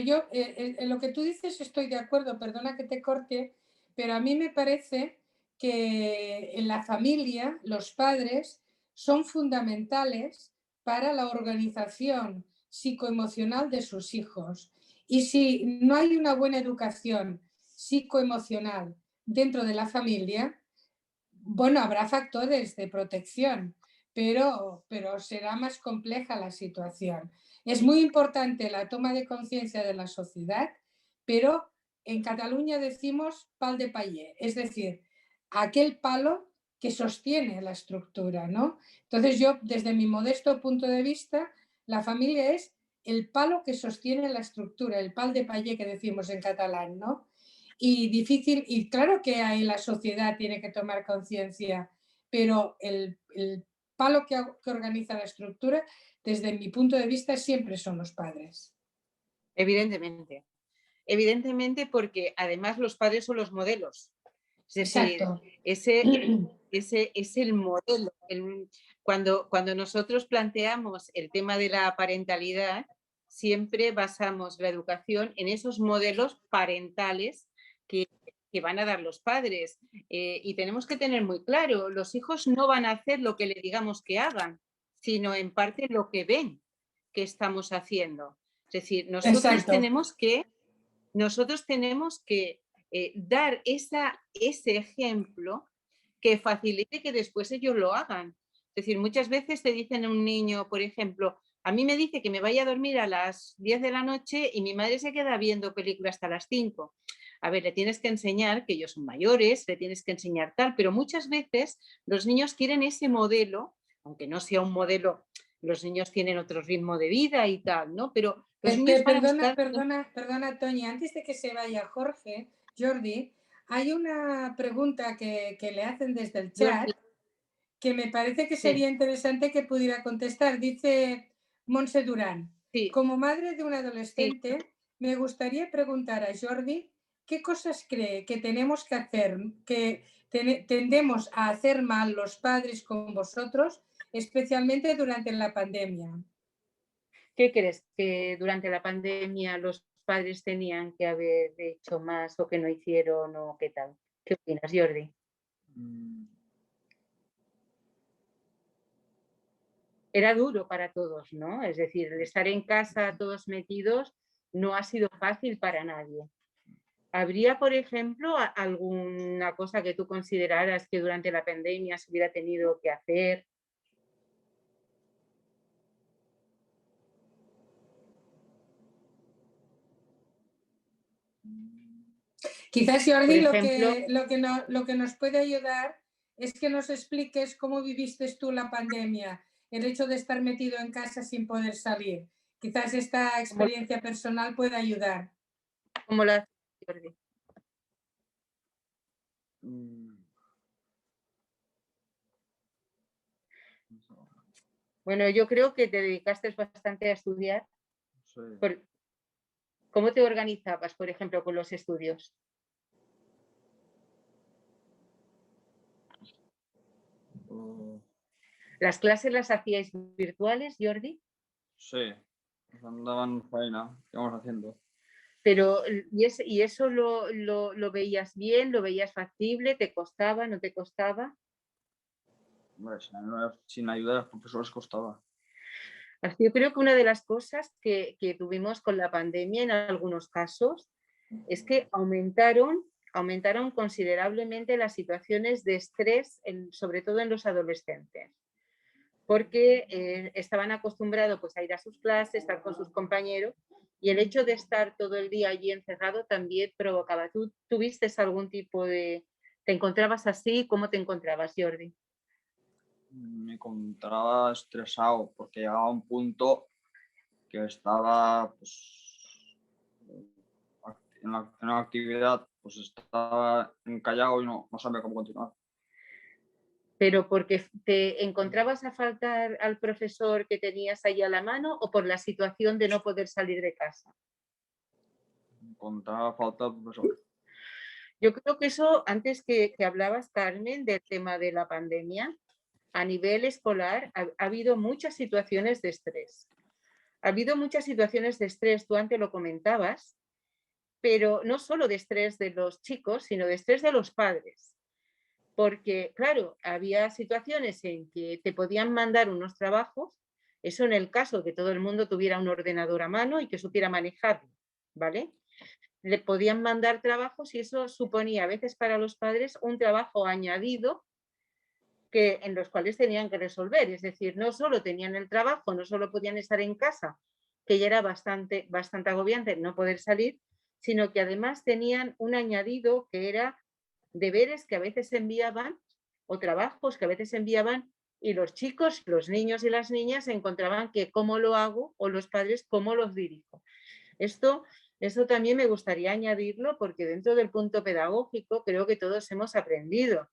yo en lo que tú dices estoy de acuerdo, perdona que te corte, pero a mí me parece que en la familia los padres son fundamentales para la organización psicoemocional de sus hijos. Y si no hay una buena educación psicoemocional dentro de la familia, bueno, habrá factores de protección, pero será más compleja la situación. Es muy importante la toma de conciencia de la sociedad, pero en Cataluña decimos pal de paller, es decir, aquel palo que sostiene la estructura, ¿no? Entonces yo, desde mi modesto punto de vista, la familia es el palo que sostiene la estructura, el pal de paller que decimos en catalán, ¿no? Y difícil, y claro que ahí la sociedad tiene que tomar conciencia, pero el palo que organiza la estructura, desde mi punto de vista, siempre son los padres. Evidentemente. Evidentemente, porque además los padres son los modelos. Es decir, Exacto. ese es el modelo. Cuando nosotros planteamos el tema de la parentalidad, siempre basamos la educación en esos modelos parentales que van a dar los padres. Y tenemos que tener muy claro, los hijos no van a hacer lo que le digamos que hagan, sino en parte lo que ven que estamos haciendo. Es decir, nosotros tenemos que dar ese ejemplo que facilite que después ellos lo hagan. Es decir, muchas veces te dicen a un niño, por ejemplo, a mí me dice que me vaya a dormir a las 10 de la noche y mi madre se queda viendo película hasta las 5. A ver, le tienes que enseñar que ellos son mayores, le tienes que enseñar tal, pero muchas veces los niños quieren ese modelo, aunque no sea un modelo, los niños tienen otro ritmo de vida y tal, ¿no? Pero los niños van a buscar... Perdona, Toñi, antes de que se vaya Jordi, hay una pregunta que le hacen desde el chat que me parece que sería interesante que pudiera contestar. Dice Montse Durán, como madre de un adolescente, me gustaría preguntar a Jordi qué cosas cree que tenemos que hacer, que tendemos a hacer mal los padres con vosotros, especialmente durante la pandemia. ¿Qué crees? ¿Que durante la pandemia los padres tenían que haber hecho más o que no hicieron o qué tal? ¿Qué opinas, Jordi? Era duro para todos, ¿no? Es decir, el estar en casa todos metidos no ha sido fácil para nadie. ¿Habría, por ejemplo, alguna cosa que tú consideraras que durante la pandemia se hubiera tenido que hacer? Quizás, Jordi, lo que nos puede ayudar es que nos expliques cómo viviste tú la pandemia, el hecho de estar metido en casa sin poder salir. Quizás esta experiencia personal pueda ayudar. ¿Cómo lo haces, Jordi? Bueno, yo creo que te dedicaste bastante a estudiar. Sí. ¿Cómo te organizabas, por ejemplo, con los estudios? ¿Las clases las hacíais virtuales, Jordi? Sí, nos andaban faena, ¿qué vamos haciendo? Pero, ¿y eso lo veías bien? ¿Lo veías factible? ¿Te costaba? ¿No te costaba? Bueno, sin ayuda de los profesores costaba. Yo creo que una de las cosas que tuvimos con la pandemia en algunos casos es que aumentaron considerablemente las situaciones de estrés, sobre todo en los adolescentes, porque estaban acostumbrados pues, a ir a sus clases, estar con sus compañeros, y el hecho de estar todo el día allí encerrado también provocaba. ¿Tú tuviste algún tipo de... ¿Te encontrabas así? ¿Cómo te encontrabas, Jordi? Me encontraba estresado porque llegaba a un punto que estaba pues, en la actividad, pues estaba encallado y no sabía cómo continuar. ¿Pero porque te encontrabas a faltar al profesor que tenías ahí a la mano o por la situación de no poder salir de casa? Me encontraba a falta al profesor. Yo creo que eso, antes que hablabas, Carmen, del tema de la pandemia, a nivel escolar ha habido muchas situaciones de estrés. Ha habido muchas situaciones de estrés, tú antes lo comentabas, pero no solo de estrés de los chicos, sino de estrés de los padres. Porque, claro, había situaciones en que te podían mandar unos trabajos, eso en el caso de que todo el mundo tuviera un ordenador a mano y que supiera manejarlo, ¿vale? Le podían mandar trabajos y eso suponía a veces para los padres un trabajo añadido en los cuales tenían que resolver. Es decir, no solo tenían el trabajo, no solo podían estar en casa, que ya era bastante agobiante no poder salir, sino que además tenían un añadido que era deberes que a veces enviaban o trabajos que a veces enviaban y los chicos, los niños y las niñas se encontraban que cómo lo hago o los padres cómo los dirijo. Esto también me gustaría añadirlo porque dentro del punto pedagógico creo que todos hemos aprendido.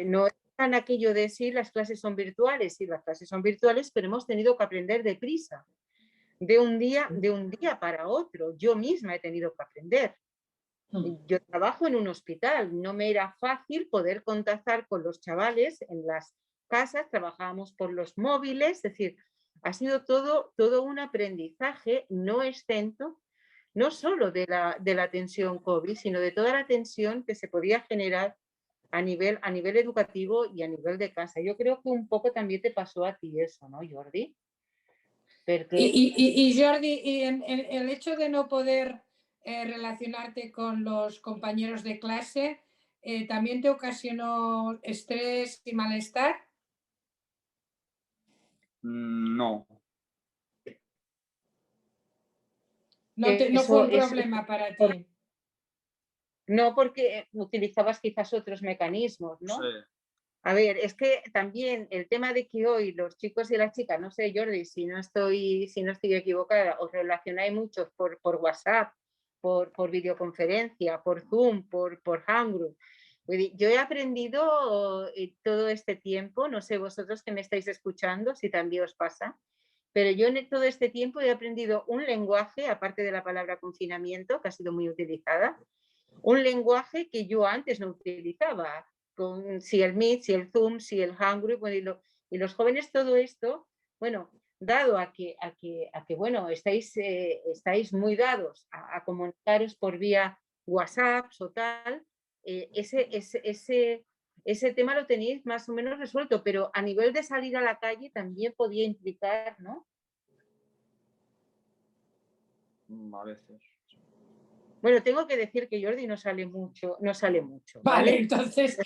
No es tan aquello de sí, las clases son virtuales, sí, las clases son virtuales, pero hemos tenido que aprender deprisa, de un día para otro. Yo misma he tenido que aprender. Yo trabajo en un hospital, no me era fácil poder contactar con los chavales en las casas, trabajábamos por los móviles, es decir, ha sido todo un aprendizaje no exento, no solo de la tensión COVID, sino de toda la tensión que se podía generar a nivel educativo y a nivel de casa. Yo creo que un poco también te pasó a ti eso, ¿no, Jordi? Porque... Y Jordi, y el hecho de no poder relacionarte con los compañeros de clase, ¿también te ocasionó estrés y malestar? No. No fue un problema para ti. No, porque utilizabas quizás otros mecanismos, ¿no? Sí. A ver, es que también el tema de que hoy los chicos y las chicas, no sé, Jordi, si no estoy equivocada, os relacionáis mucho por WhatsApp, por videoconferencia, por Zoom, por Hangout. Yo he aprendido todo este tiempo, no sé vosotros que me estáis escuchando, si también os pasa, pero yo en todo este tiempo he aprendido un lenguaje, aparte de la palabra confinamiento, que ha sido muy utilizada, un lenguaje que yo antes no utilizaba, si el Meet, si el Zoom, si el Hangout, bueno, y los jóvenes todo esto, bueno, dado a que bueno, estáis muy dados a comunicaros por vía WhatsApp o tal, ese tema lo tenéis más o menos resuelto, pero a nivel de salir a la calle también podía implicar, ¿no? A veces. Bueno, tengo que decir que Jordi no sale mucho. Vale, entonces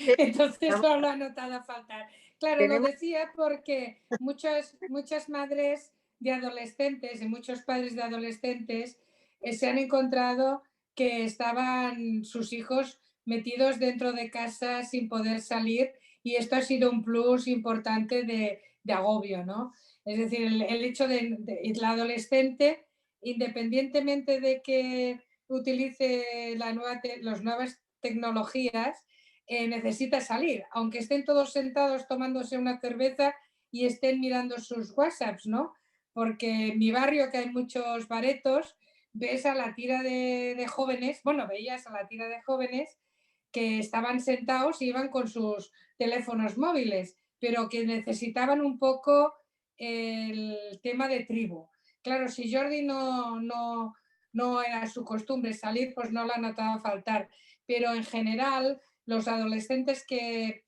no lo ha notado a faltar. Claro, lo decía porque muchas madres de adolescentes y muchos padres de adolescentes se han encontrado que estaban sus hijos metidos dentro de casa sin poder salir y esto ha sido un plus importante de agobio, ¿no? Es decir, el hecho de la adolescente, independientemente de que utilice las nuevas tecnologías, necesita salir, aunque estén todos sentados tomándose una cerveza y estén mirando sus WhatsApps, ¿no? Porque en mi barrio, que hay muchos baretos, ves a la tira de jóvenes, bueno, veías a la tira de jóvenes que estaban sentados y iban con sus teléfonos móviles, pero que necesitaban un poco el tema de tribu. Claro, si Jordi no era su costumbre salir, pues no la notaba faltar. Pero en general, los adolescentes que,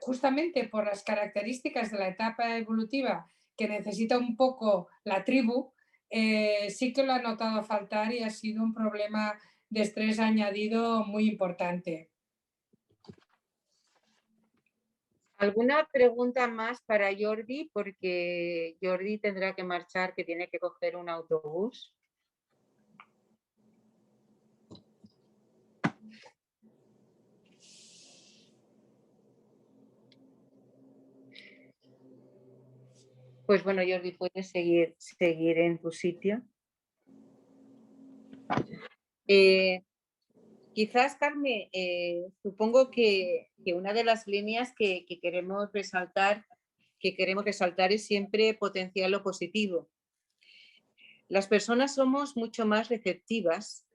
justamente por las características de la etapa evolutiva, que necesita un poco la tribu, sí que lo ha notado faltar y ha sido un problema de estrés añadido muy importante. ¿Alguna pregunta más para Jordi? Porque Jordi tendrá que marchar, que tiene que coger un autobús. Pues bueno, Jordi, puedes seguir en tu sitio. Quizás, Carmen, supongo que una de las líneas que queremos resaltar es siempre potenciar lo positivo. Las personas somos mucho más receptivas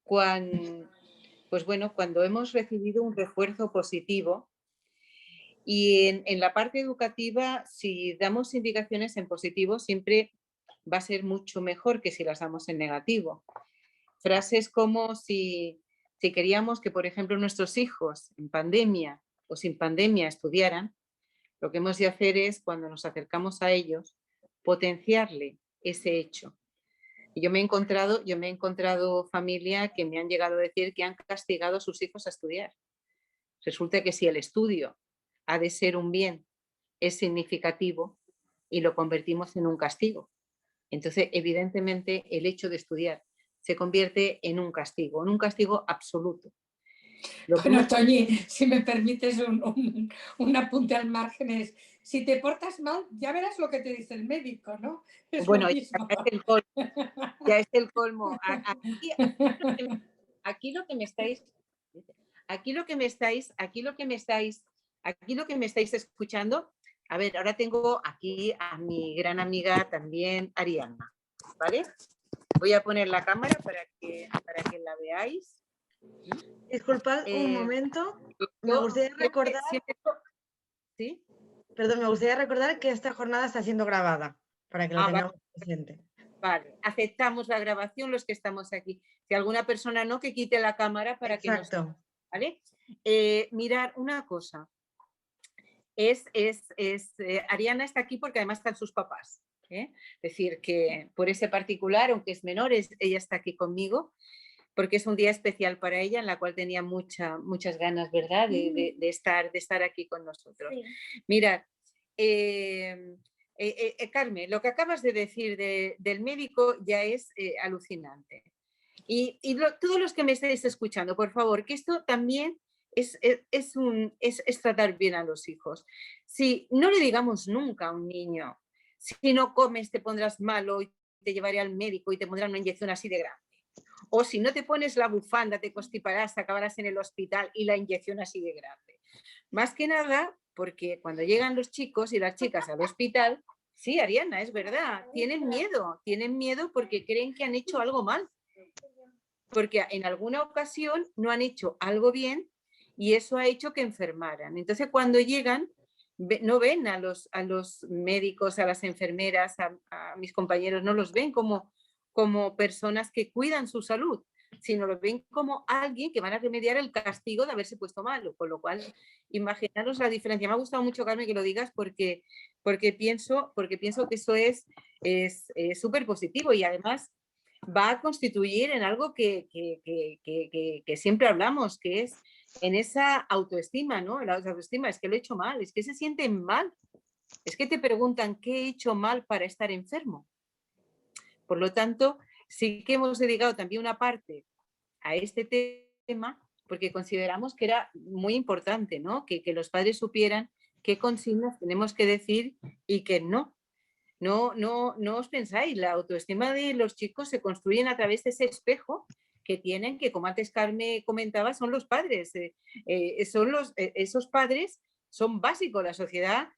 cuando hemos recibido un refuerzo positivo Y en la parte educativa, si damos indicaciones en positivo, siempre va a ser mucho mejor que si las damos en negativo. Frases como si queríamos que, por ejemplo, nuestros hijos en pandemia o sin pandemia estudiaran, lo que hemos de hacer es, cuando nos acercamos a ellos, potenciarle ese hecho. Y yo me he encontrado familia que me han llegado a decir que han castigado a sus hijos a estudiar. Resulta que si el estudio ha de ser un bien, es significativo y lo convertimos en un castigo. Entonces, evidentemente, el hecho de estudiar se convierte en un castigo absoluto. Bueno, Toñi, si me permites un apunte al margen es, si te portas mal, ya verás lo que te dice el médico, ¿no? Es bueno, lo mismo. Ya es el colmo. Aquí lo que me estáis escuchando, a ver, ahora tengo aquí a mi gran amiga también, Ariadna, ¿vale? Voy a poner la cámara para que la veáis. Disculpad un momento. Me gustaría recordar... ¿Sí? Perdón, me gustaría recordar que esta jornada está siendo grabada, para que lo tengamos presente. Vale, aceptamos la grabación los que estamos aquí. Si alguna persona no, que quite la cámara para que nos... ¿Vale? Mirar una cosa. Ariana está aquí porque además están sus papás. Es decir, que por ese particular, aunque es menor, ella está aquí conmigo, porque es un día especial para ella, en la cual tenía muchas ganas, ¿verdad?, de estar aquí con nosotros. Sí. Mirad, Carmen, lo que acabas de decir del médico ya es alucinante. Y todos los que me estáis escuchando, por favor, que esto también es tratar bien a los hijos. Si no le digamos nunca a un niño, si no comes te pondrás malo y te llevaré al médico y te pondrán una inyección así de grande. O si no te pones la bufanda, te constiparás, acabarás en el hospital y la inyección así de grande. Más que nada, porque cuando llegan los chicos y las chicas al hospital, sí, Ariana, es verdad, tienen miedo porque creen que han hecho algo mal. Porque en alguna ocasión no han hecho algo bien y eso ha hecho que enfermaran. Entonces, cuando llegan, no ven a los médicos, a las enfermeras, a mis compañeros, no los ven como personas que cuidan su salud, sino los ven como alguien que van a remediar el castigo de haberse puesto malo. Con lo cual, imaginaros la diferencia. Me ha gustado mucho, Carmen, que lo digas porque pienso que eso es súper positivo y además va a constituir en algo que siempre hablamos, que es en esa autoestima, ¿no? La autoestima es que lo he hecho mal, es que se sienten mal, es que te preguntan qué he hecho mal para estar enfermo. Por lo tanto, sí que hemos dedicado también una parte a este tema porque consideramos que era muy importante, ¿no? Que los padres supieran qué consignas tenemos que decir y qué no. No os pensáis, la autoestima de los chicos se construyen a través de ese espejo que tienen, que como antes Carmen comentaba, son los padres. Esos padres son básicos, la sociedad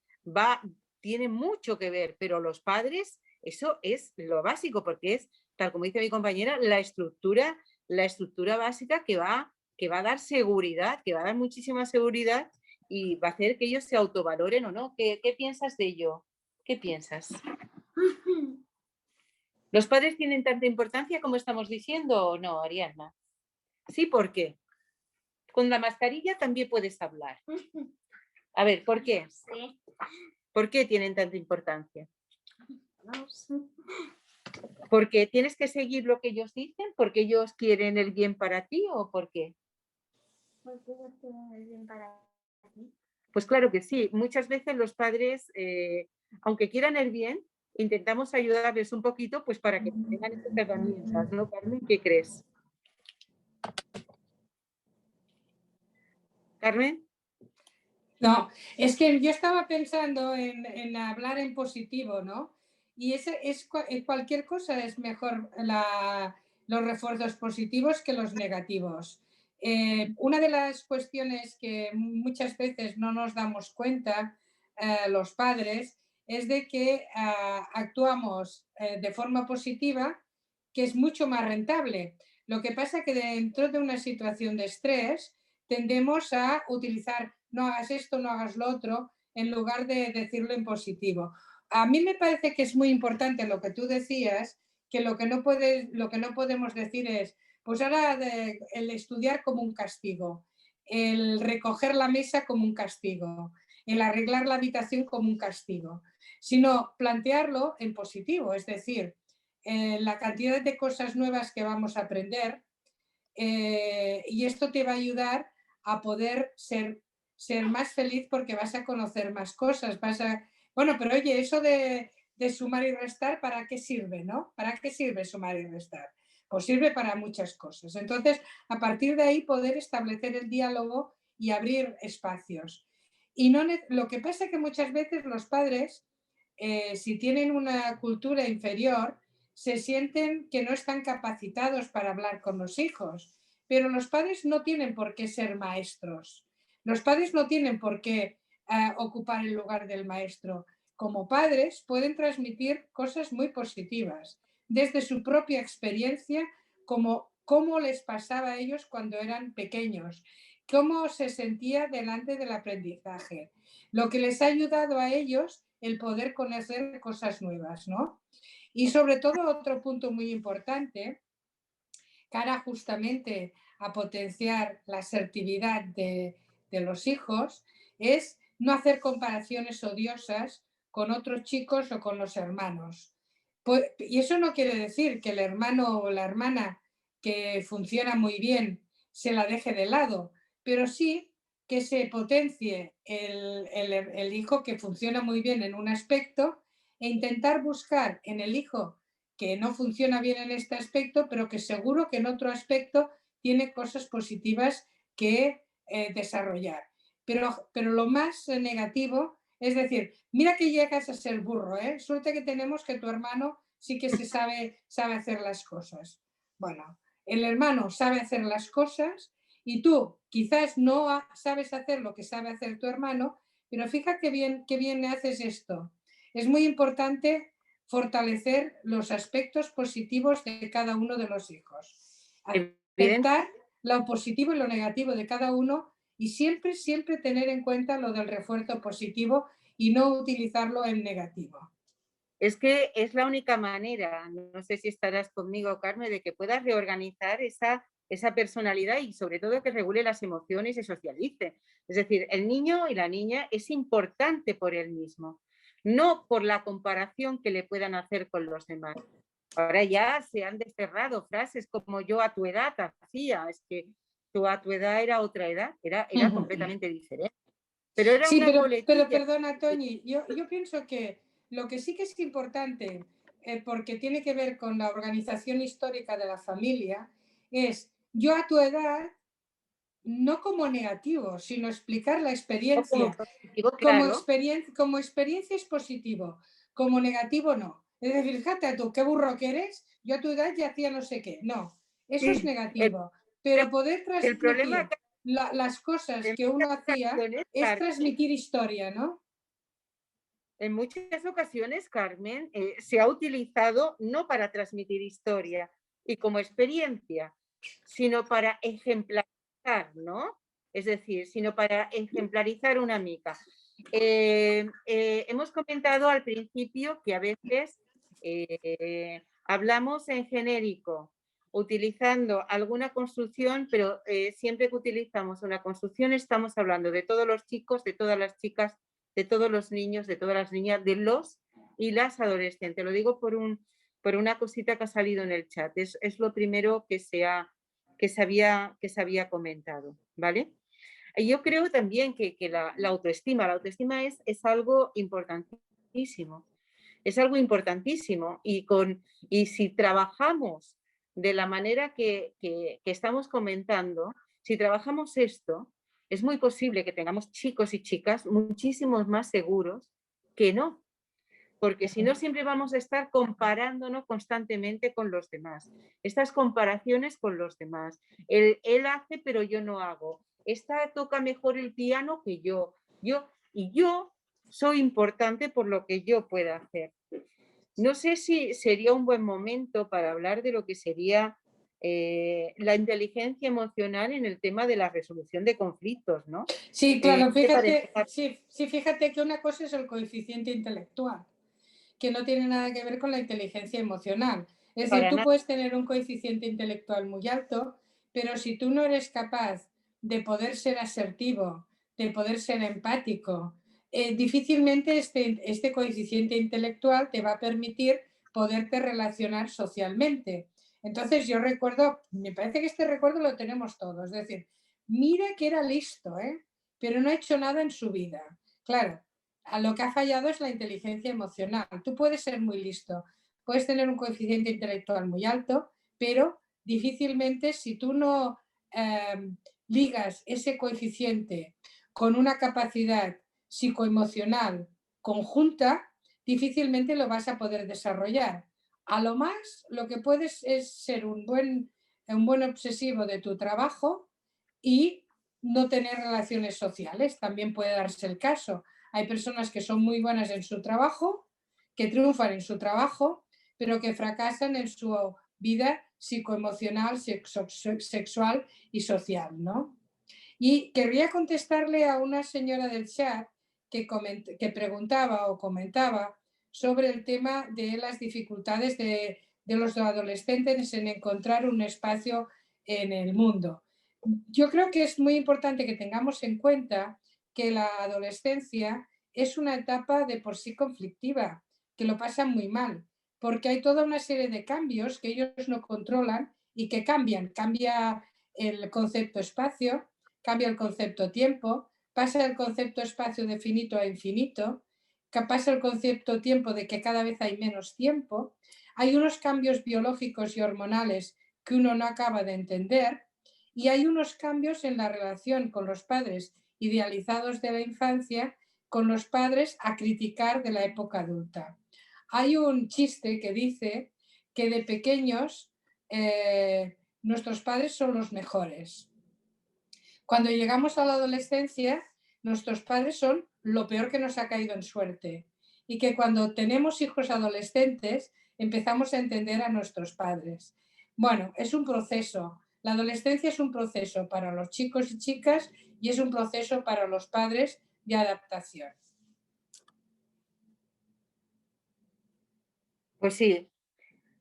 tiene mucho que ver, pero los padres, eso es lo básico, porque es, tal como dice mi compañera, la estructura básica que va a dar seguridad, que va a dar muchísima seguridad y va a hacer que ellos se autovaloren o no. ¿Qué piensas de ello? ¿Qué piensas? ¿Los padres tienen tanta importancia como estamos diciendo o no, Ariadna? Sí, ¿por qué? Con la mascarilla también puedes hablar. A ver, ¿por qué? Sí. ¿Por qué tienen tanta importancia? No sé. ¿Porque tienes que seguir lo que ellos dicen? ¿Porque ellos quieren el bien para ti o por qué? Porque ellos quieren el bien para ti. Pues claro que sí. Muchas veces los padres, aunque quieran el bien, intentamos ayudarles un poquito pues para que tengan estas herramientas, ¿no, Carmen? ¿Qué crees? ¿Carmen? No, es que yo estaba pensando en hablar en positivo, ¿no? Y cualquier cosa es mejor los refuerzos positivos que los negativos. Una de las cuestiones que muchas veces no nos damos cuenta los padres es de que actuamos de forma positiva, que es mucho más rentable. Lo que pasa es que dentro de una situación de estrés tendemos a utilizar no hagas esto, no hagas lo otro, en lugar de decirlo en positivo. A mí me parece que es muy importante lo que tú decías, que lo que no podemos decir es, pues ahora el estudiar como un castigo, el recoger la mesa como un castigo, el arreglar la habitación como un castigo, sino plantearlo en positivo, es decir, la cantidad de cosas nuevas que vamos a aprender, y esto te va a ayudar a poder ser más feliz porque vas a conocer más cosas. Bueno, pero oye, eso de sumar y restar, ¿para qué sirve, no? ¿Para qué sirve sumar y restar? Pues sirve para muchas cosas. Entonces, a partir de ahí poder establecer el diálogo y abrir espacios. Y no, lo que pasa es que muchas veces los padres, si tienen una cultura inferior, se sienten que no están capacitados para hablar con los hijos. Pero los padres no tienen por qué ser maestros. Los padres no tienen por qué ocupar el lugar del maestro. Como padres pueden transmitir cosas muy positivas, desde su propia experiencia, como cómo les pasaba a ellos cuando eran pequeños, cómo se sentía delante del aprendizaje, lo que les ha ayudado a ellos el poder conocer cosas nuevas, ¿no? Y sobre todo otro punto muy importante, cara justamente a potenciar la asertividad de los hijos, es no hacer comparaciones odiosas con otros chicos o con los hermanos. Y eso no quiere decir que el hermano o la hermana que funciona muy bien se la deje de lado, pero sí que se potencie el hijo que funciona muy bien en un aspecto e intentar buscar en el hijo que no funciona bien en este aspecto, pero que seguro que en otro aspecto tiene cosas positivas que desarrollar. Pero lo más negativo es decir, mira que llegas a ser burro, ¿eh? Suerte que tenemos que tu hermano sí que sabe hacer las cosas. Bueno, el hermano sabe hacer las cosas y tú quizás no sabes hacer lo que sabe hacer tu hermano, pero fíjate qué bien haces esto. Es muy importante fortalecer los aspectos positivos de cada uno de los hijos. Aceptar lo positivo y lo negativo de cada uno y siempre tener en cuenta lo del refuerzo positivo y no utilizarlo en negativo. Es que es la única manera, no sé si estarás conmigo, Carmen, de que puedas reorganizar esa personalidad y sobre todo que regule las emociones y socialice. Es decir, el niño y la niña es importante por él mismo, no por la comparación que le puedan hacer con los demás. Ahora ya se han desterrado frases como yo a tu edad hacía, es que tú a tu edad era otra edad, era completamente diferente. Pero era sí, una pero perdona, Toñi, yo pienso que lo que sí que es importante, porque tiene que ver con la organización histórica de la familia, es yo a tu edad, no como negativo, sino explicar la experiencia. Claro. Como experiencia es positivo, como negativo no. Es decir, fíjate tú, qué burro que eres, yo a tu edad ya hacía no sé qué. No, eso es negativo. Pero poder transmitir las cosas que uno hacía es transmitir historia, ¿no? En muchas ocasiones, Carmen, se ha utilizado no para transmitir historia y como experiencia, sino para ejemplarizar, ¿no? Es decir, sino para ejemplarizar una mica. Hemos comentado al principio que a veces hablamos en genérico, utilizando alguna construcción, pero siempre que utilizamos una construcción estamos hablando de todos los chicos, de todas las chicas, de todos los niños, de todas las niñas, de los y las adolescentes. Lo digo por una cosita que ha salido en el chat. Es lo primero que se había comentado, ¿vale? Yo creo también que la autoestima es algo importantísimo. Es algo importantísimo y si trabajamos de la manera que estamos comentando, si trabajamos esto, es muy posible que tengamos chicos y chicas muchísimos más seguros que no, porque si no siempre vamos a estar comparándonos constantemente con los demás. Estas comparaciones con los demás. Él hace, pero yo no hago. Esta toca mejor el piano que yo. Y yo soy importante por lo que yo pueda hacer. No sé si sería un buen momento para hablar de lo que sería la inteligencia emocional en el tema de la resolución de conflictos, ¿no? Sí, claro, fíjate, parece... fíjate que una cosa es el coeficiente intelectual, que no tiene nada que ver con la inteligencia emocional. Es decir, tú puedes tener un coeficiente intelectual muy alto, pero si tú no eres capaz de poder ser asertivo, de poder ser empático, difícilmente este coeficiente intelectual te va a permitir poderte relacionar socialmente. Entonces yo recuerdo, me parece que este recuerdo lo tenemos todos, es decir, mira que era listo, pero no ha hecho nada en su vida. Claro, a lo que ha fallado es la inteligencia emocional. Tú puedes ser muy listo, puedes tener un coeficiente intelectual muy alto, pero difícilmente si tú no ligas ese coeficiente con una capacidad psicoemocional conjunta, difícilmente lo vas a poder desarrollar. A lo más, lo que puedes es ser un buen obsesivo de tu trabajo y no tener relaciones sociales. También puede darse el caso. Hay personas que son muy buenas en su trabajo, que triunfan en su trabajo, pero que fracasan en su vida psicoemocional, sexual y social, ¿no? Y querría contestarle a una señora del chat que preguntaba o comentaba sobre el tema de las dificultades de los adolescentes en encontrar un espacio en el mundo. Yo creo que es muy importante que tengamos en cuenta que la adolescencia es una etapa de por sí conflictiva, que lo pasan muy mal, porque hay toda una serie de cambios que ellos no controlan y que cambian. Cambia el concepto espacio, cambia el concepto tiempo, pasa el concepto espacio de finito a infinito, pasa el concepto tiempo de que cada vez hay menos tiempo, hay unos cambios biológicos y hormonales que uno no acaba de entender y hay unos cambios en la relación con los padres idealizados de la infancia con los padres a criticar de la época adulta. Hay un chiste que dice que de pequeños nuestros padres son los mejores. Cuando llegamos a la adolescencia, nuestros padres son lo peor que nos ha caído en suerte. Y que cuando tenemos hijos adolescentes, empezamos a entender a nuestros padres. Bueno, es un proceso. La adolescencia es un proceso para los chicos y chicas y es un proceso para los padres de adaptación. Pues sí.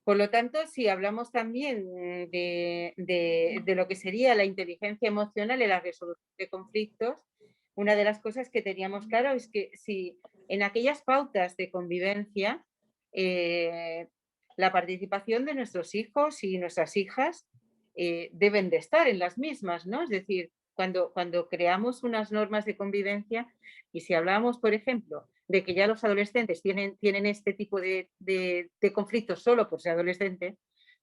Por lo tanto, si hablamos también de lo que sería la inteligencia emocional en la resolución de conflictos, una de las cosas que teníamos claro es que si en aquellas pautas de convivencia, la participación de nuestros hijos y nuestras hijas deben de estar en las mismas, ¿no? Es decir, cuando creamos unas normas de convivencia y si hablamos, por ejemplo, de que ya los adolescentes tienen este tipo de conflictos solo por ser adolescentes,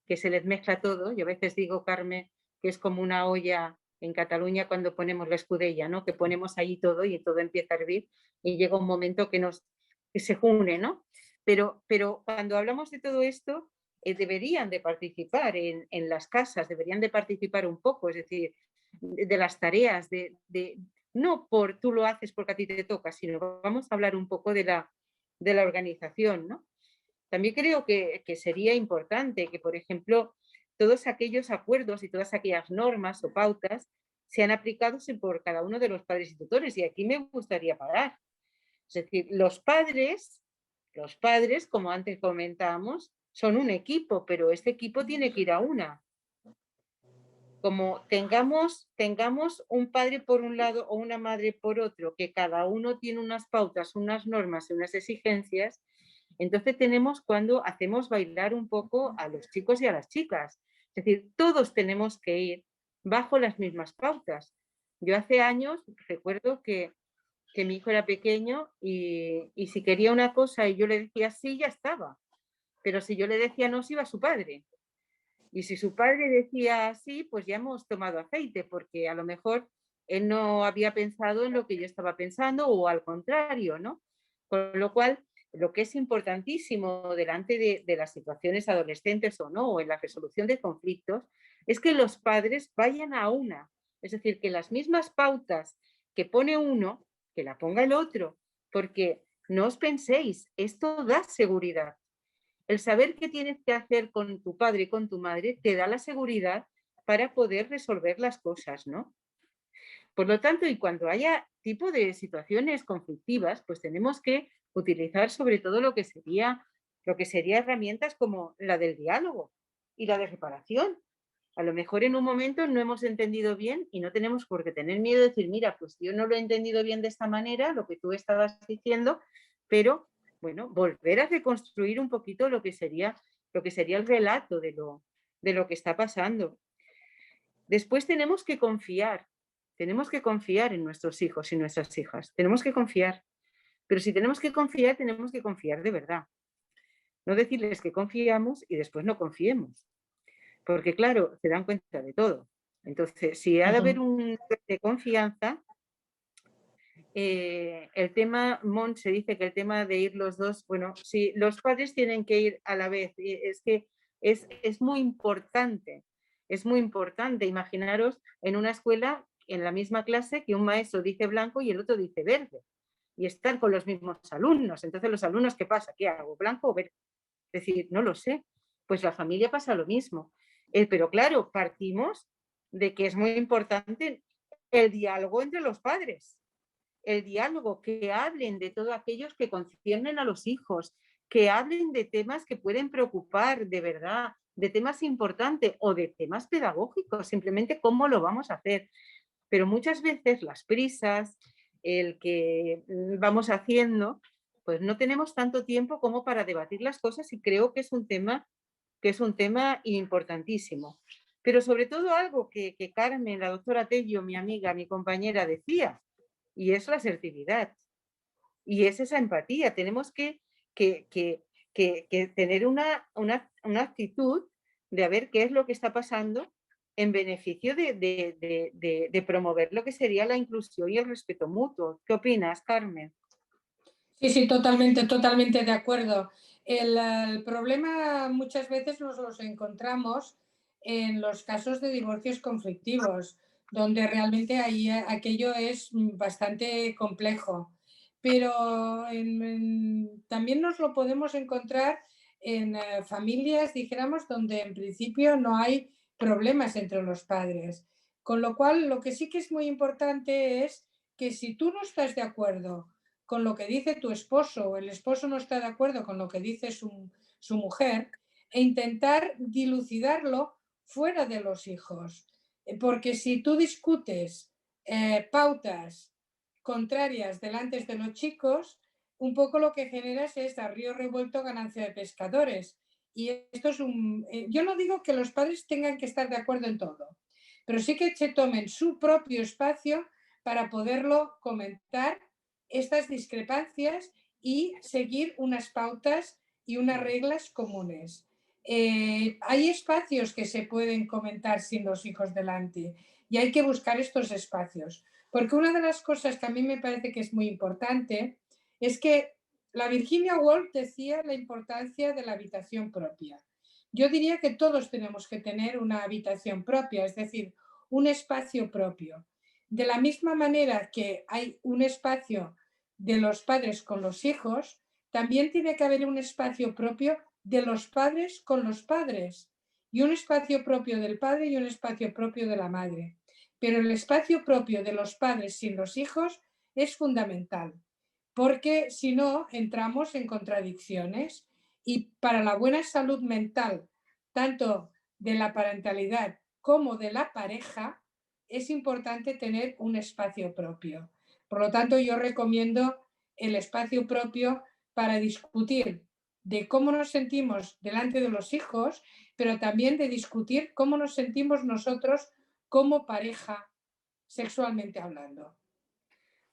que se les mezcla todo. Yo a veces digo, Carmen, que es como una olla en Cataluña cuando ponemos la escudella, ¿no? Que ponemos ahí todo y todo empieza a hervir y llega un momento que se une, ¿no? Pero cuando hablamos de todo esto, deberían de participar en las casas, deberían de participar un poco, es decir, de las tareas, no por tú lo haces porque a ti te toca, sino vamos a hablar un poco de la organización, ¿no? También creo que sería importante que, por ejemplo, todos aquellos acuerdos y todas aquellas normas o pautas sean aplicados por cada uno de los padres y tutores. Y aquí me gustaría parar. Es decir, los padres, como antes comentábamos, son un equipo, pero este equipo tiene que ir a una. Como tengamos un padre por un lado o una madre por otro, que cada uno tiene unas pautas, unas normas y unas exigencias, entonces tenemos cuando hacemos bailar un poco a los chicos y a las chicas. Es decir, todos tenemos que ir bajo las mismas pautas. Yo hace años recuerdo que mi hijo era pequeño y si quería una cosa y yo le decía sí, ya estaba. Pero si yo le decía no, se iba su padre. Y si su padre decía sí, pues ya hemos tomado aceite, porque a lo mejor él no había pensado en lo que yo estaba pensando o al contrario, ¿no? Con lo cual, lo que es importantísimo delante de las situaciones adolescentes o no, o en la resolución de conflictos, es que los padres vayan a una. Es decir, que las mismas pautas que pone uno, que la ponga el otro, porque no os penséis, esto da seguridad. El saber qué tienes que hacer con tu padre y con tu madre te da la seguridad para poder resolver las cosas, ¿no? Por lo tanto, y cuando haya tipo de situaciones conflictivas, pues tenemos que utilizar sobre todo lo que sería herramientas como la del diálogo y la de reparación. A lo mejor en un momento no hemos entendido bien y no tenemos por qué tener miedo de decir, mira, pues yo no lo he entendido bien de esta manera, lo que tú estabas diciendo, pero bueno, volver a reconstruir un poquito lo que sería el relato de lo que está pasando. Después tenemos que confiar en nuestros hijos y nuestras hijas, tenemos que confiar, pero si tenemos que confiar de verdad. No decirles que confiamos y después no confiemos, porque claro, se dan cuenta de todo. Entonces, si ha de haber un nivel de confianza, el tema, se dice que el tema de ir los dos, bueno, sí, los padres tienen que ir a la vez, es que es muy importante, imaginaros en una escuela, en la misma clase, que un maestro dice blanco y el otro dice verde, y estar con los mismos alumnos. Entonces, los alumnos, ¿qué pasa? ¿Qué hago? ¿Blanco o verde? Es decir, no lo sé. Pues la familia pasa lo mismo. Pero claro, partimos de que es muy importante el diálogo entre los padres. El diálogo, que hablen de todo aquellos que conciernen a los hijos, que hablen de temas que pueden preocupar de verdad, de temas importantes o de temas pedagógicos, simplemente cómo lo vamos a hacer. Pero muchas veces las prisas, el que vamos haciendo, pues no tenemos tanto tiempo como para debatir las cosas, y creo que es un tema importantísimo. Pero sobre todo algo que Carmen, la doctora Tello, mi amiga, mi compañera, decía, y es la asertividad, y es esa empatía. Tenemos que tener una actitud de a ver qué es lo que está pasando en beneficio de promover lo que sería la inclusión y el respeto mutuo. ¿Qué opinas, Carmen? Sí, totalmente de acuerdo. El problema muchas veces nos los encontramos en los casos de divorcios conflictivos, donde realmente ahí aquello es bastante complejo. Pero también nos lo podemos encontrar en familias, dijéramos, donde en principio no hay problemas entre los padres. Con lo cual, lo que sí que es muy importante es que si tú no estás de acuerdo con lo que dice tu esposo o el esposo no está de acuerdo con lo que dice su mujer, e intentar dilucidarlo fuera de los hijos. Porque si tú discutes pautas contrarias delante de los chicos, un poco lo que generas es a río revuelto ganancia de pescadores. Y esto es yo no digo que los padres tengan que estar de acuerdo en todo, pero sí que se tomen su propio espacio para poderlo comentar, estas discrepancias, y seguir unas pautas y unas reglas comunes. Hay espacios que se pueden comentar sin los hijos delante y hay que buscar estos espacios. Porque una de las cosas que a mí me parece que es muy importante es que la Virginia Woolf decía la importancia de la habitación propia. Yo diría que todos tenemos que tener una habitación propia, es decir, un espacio propio. De la misma manera que hay un espacio de los padres con los hijos, también tiene que haber un espacio propio de los padres con los padres, y un espacio propio del padre y un espacio propio de la madre. Pero el espacio propio de los padres sin los hijos es fundamental, porque si no entramos en contradicciones, y para la buena salud mental, tanto de la parentalidad como de la pareja, es importante tener un espacio propio. Por lo tanto, yo recomiendo el espacio propio para discutir de cómo nos sentimos delante de los hijos, pero también de discutir cómo nos sentimos nosotros como pareja, sexualmente hablando.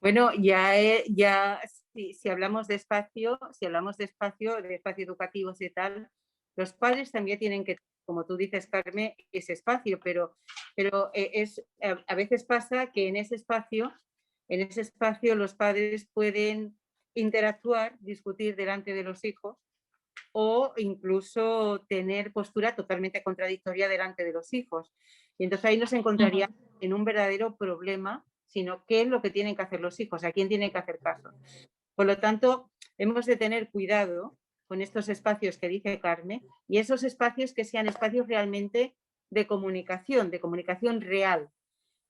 Bueno, si hablamos de espacio, de espacio educativos y tal, los padres también tienen que, como tú dices, Carmen, ese espacio, pero a veces pasa que en ese espacio los padres pueden interactuar, discutir delante de los hijos, o incluso tener postura totalmente contradictoria delante de los hijos. Y entonces ahí nos encontraríamos en un verdadero problema, sino qué es lo que tienen que hacer los hijos, a quién tienen que hacer caso. Por lo tanto, hemos de tener cuidado estos espacios que dice Carmen, y esos espacios que sean espacios realmente de comunicación real,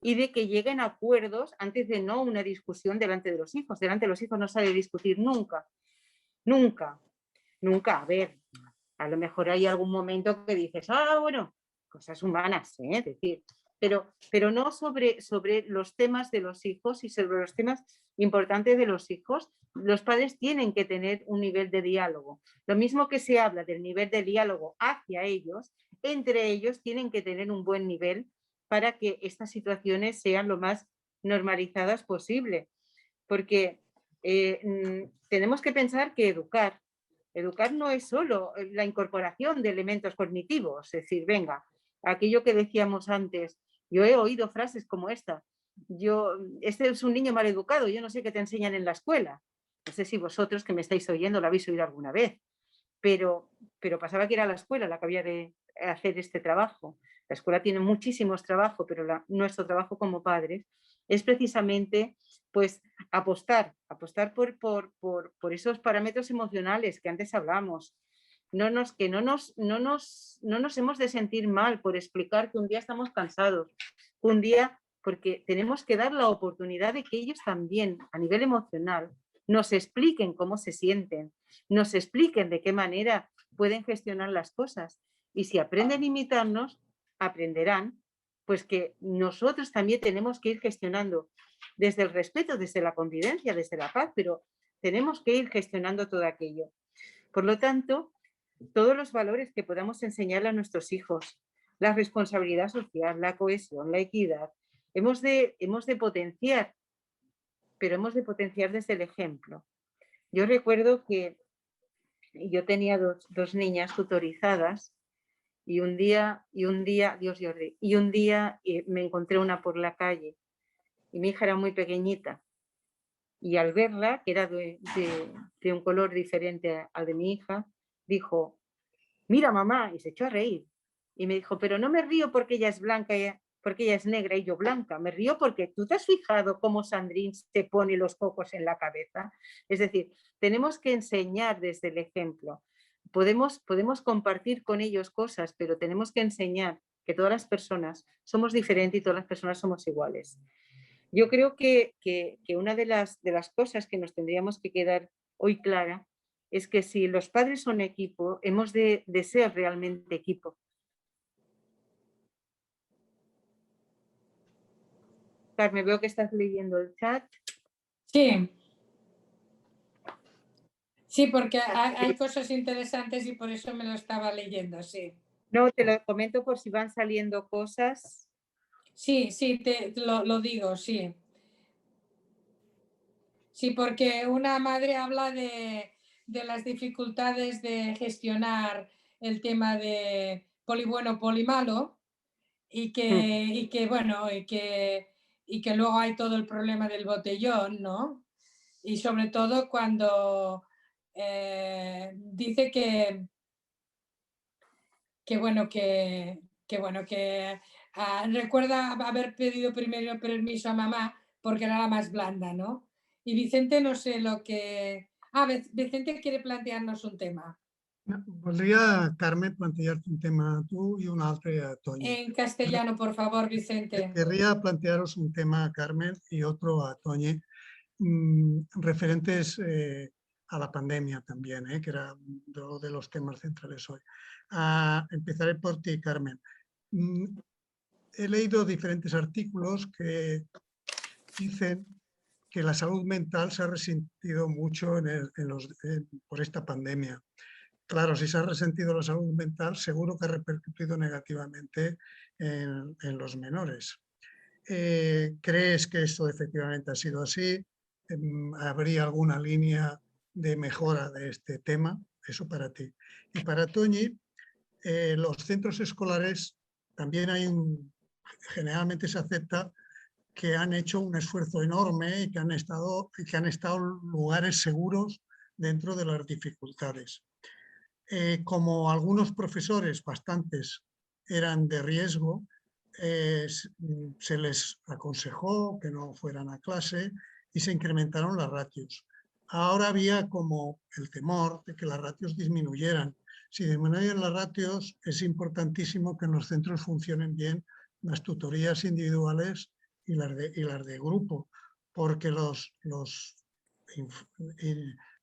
y de que lleguen a acuerdos antes de no una discusión delante de los hijos. Delante de los hijos no se ha de discutir nunca, nunca, nunca. A ver, a lo mejor hay algún momento que dices, bueno, cosas humanas, es decir, pero no sobre los temas de los hijos y sobre los temas importantes de los hijos. Los padres tienen que tener un nivel de diálogo. Lo mismo que se habla del nivel de diálogo hacia ellos, entre ellos tienen que tener un buen nivel para que estas situaciones sean lo más normalizadas posible. Porque tenemos que pensar que educar no es solo la incorporación de elementos cognitivos, es decir, venga, aquello que decíamos antes, yo he oído frases como esta, este es un niño mal educado, yo no sé qué te enseñan en la escuela, no sé si vosotros que me estáis oyendo lo habéis oído alguna vez, pero pasaba que era la escuela la que había de hacer este trabajo. La escuela tiene muchísimos trabajos, pero nuestro trabajo como padres es precisamente pues apostar por esos parámetros emocionales que antes hablamos. No nos hemos de sentir mal por explicar que un día estamos cansados, un día, porque tenemos que dar la oportunidad de que ellos también, a nivel emocional, nos expliquen cómo se sienten, nos expliquen de qué manera pueden gestionar las cosas. Y si aprenden a imitarnos, aprenderán pues que nosotros también tenemos que ir gestionando desde el respeto, desde la convivencia, desde la paz, pero tenemos que ir gestionando todo aquello. Por lo tanto, todos los valores que podamos enseñarle a nuestros hijos, la responsabilidad social, la cohesión, la equidad, hemos de potenciar, pero hemos de potenciar desde el ejemplo. Yo recuerdo que yo tenía dos niñas tutorizadas y un día me encontré una por la calle y mi hija era muy pequeñita y al verla, que era de un color diferente al de mi hija, dijo, mira mamá, y se echó a reír y me dijo, pero no me río porque ella es blanca, porque ella es negra y yo blanca, me río porque tú te has fijado cómo Sandrine se pone los cocos en la cabeza. Es decir, tenemos que enseñar desde el ejemplo. Podemos compartir con ellos cosas, pero tenemos que enseñar que todas las personas somos diferentes y todas las personas somos iguales. Yo creo que una de las cosas que nos tendríamos que quedar hoy clara es que si los padres son equipo, hemos de ser realmente equipo. Carmen, veo que estás leyendo el chat. Sí. Sí, porque hay cosas interesantes y por eso me lo estaba leyendo, sí. No, te lo comento por si van saliendo cosas. Sí, lo digo, sí. Sí, porque una madre habla de las dificultades de gestionar el tema de poli bueno, poli malo y que luego hay todo el problema del botellón, ¿no? Y sobre todo cuando dice que recuerda haber pedido primero permiso a mamá porque era la más blanda, ¿no? Y Vicente no sé lo que... Vicente quiere plantearnos un tema. Voldria, Carme, plantear-te un tema a tu i un altre a Toni. En castellano, por favor, Vicente. Querría plantearos un tema a Carmen y otro a Toni, referentes a la pandemia también, que era uno de los temas centrales hoy. Empezaré por ti, Carmen. He leído diferentes artículos que dicen que la salud mental se ha resentido mucho por esta pandemia. Claro, si se ha resentido la salud mental, seguro que ha repercutido negativamente en los menores. ¿Crees que esto efectivamente ha sido así? ¿Habría alguna línea de mejora de este tema? Eso para ti. Y para Toñi, los centros escolares también generalmente se acepta que han hecho un esfuerzo enorme y que han estado lugares seguros dentro de las dificultades. Como algunos profesores, bastantes, eran de riesgo, se les aconsejó que no fueran a clase y se incrementaron las ratios. ahora había como el temor de que las ratios disminuyeran. Si disminuyen las ratios, es importantísimo que en los centros funcionen bien las tutorías individuales y las de grupo, porque los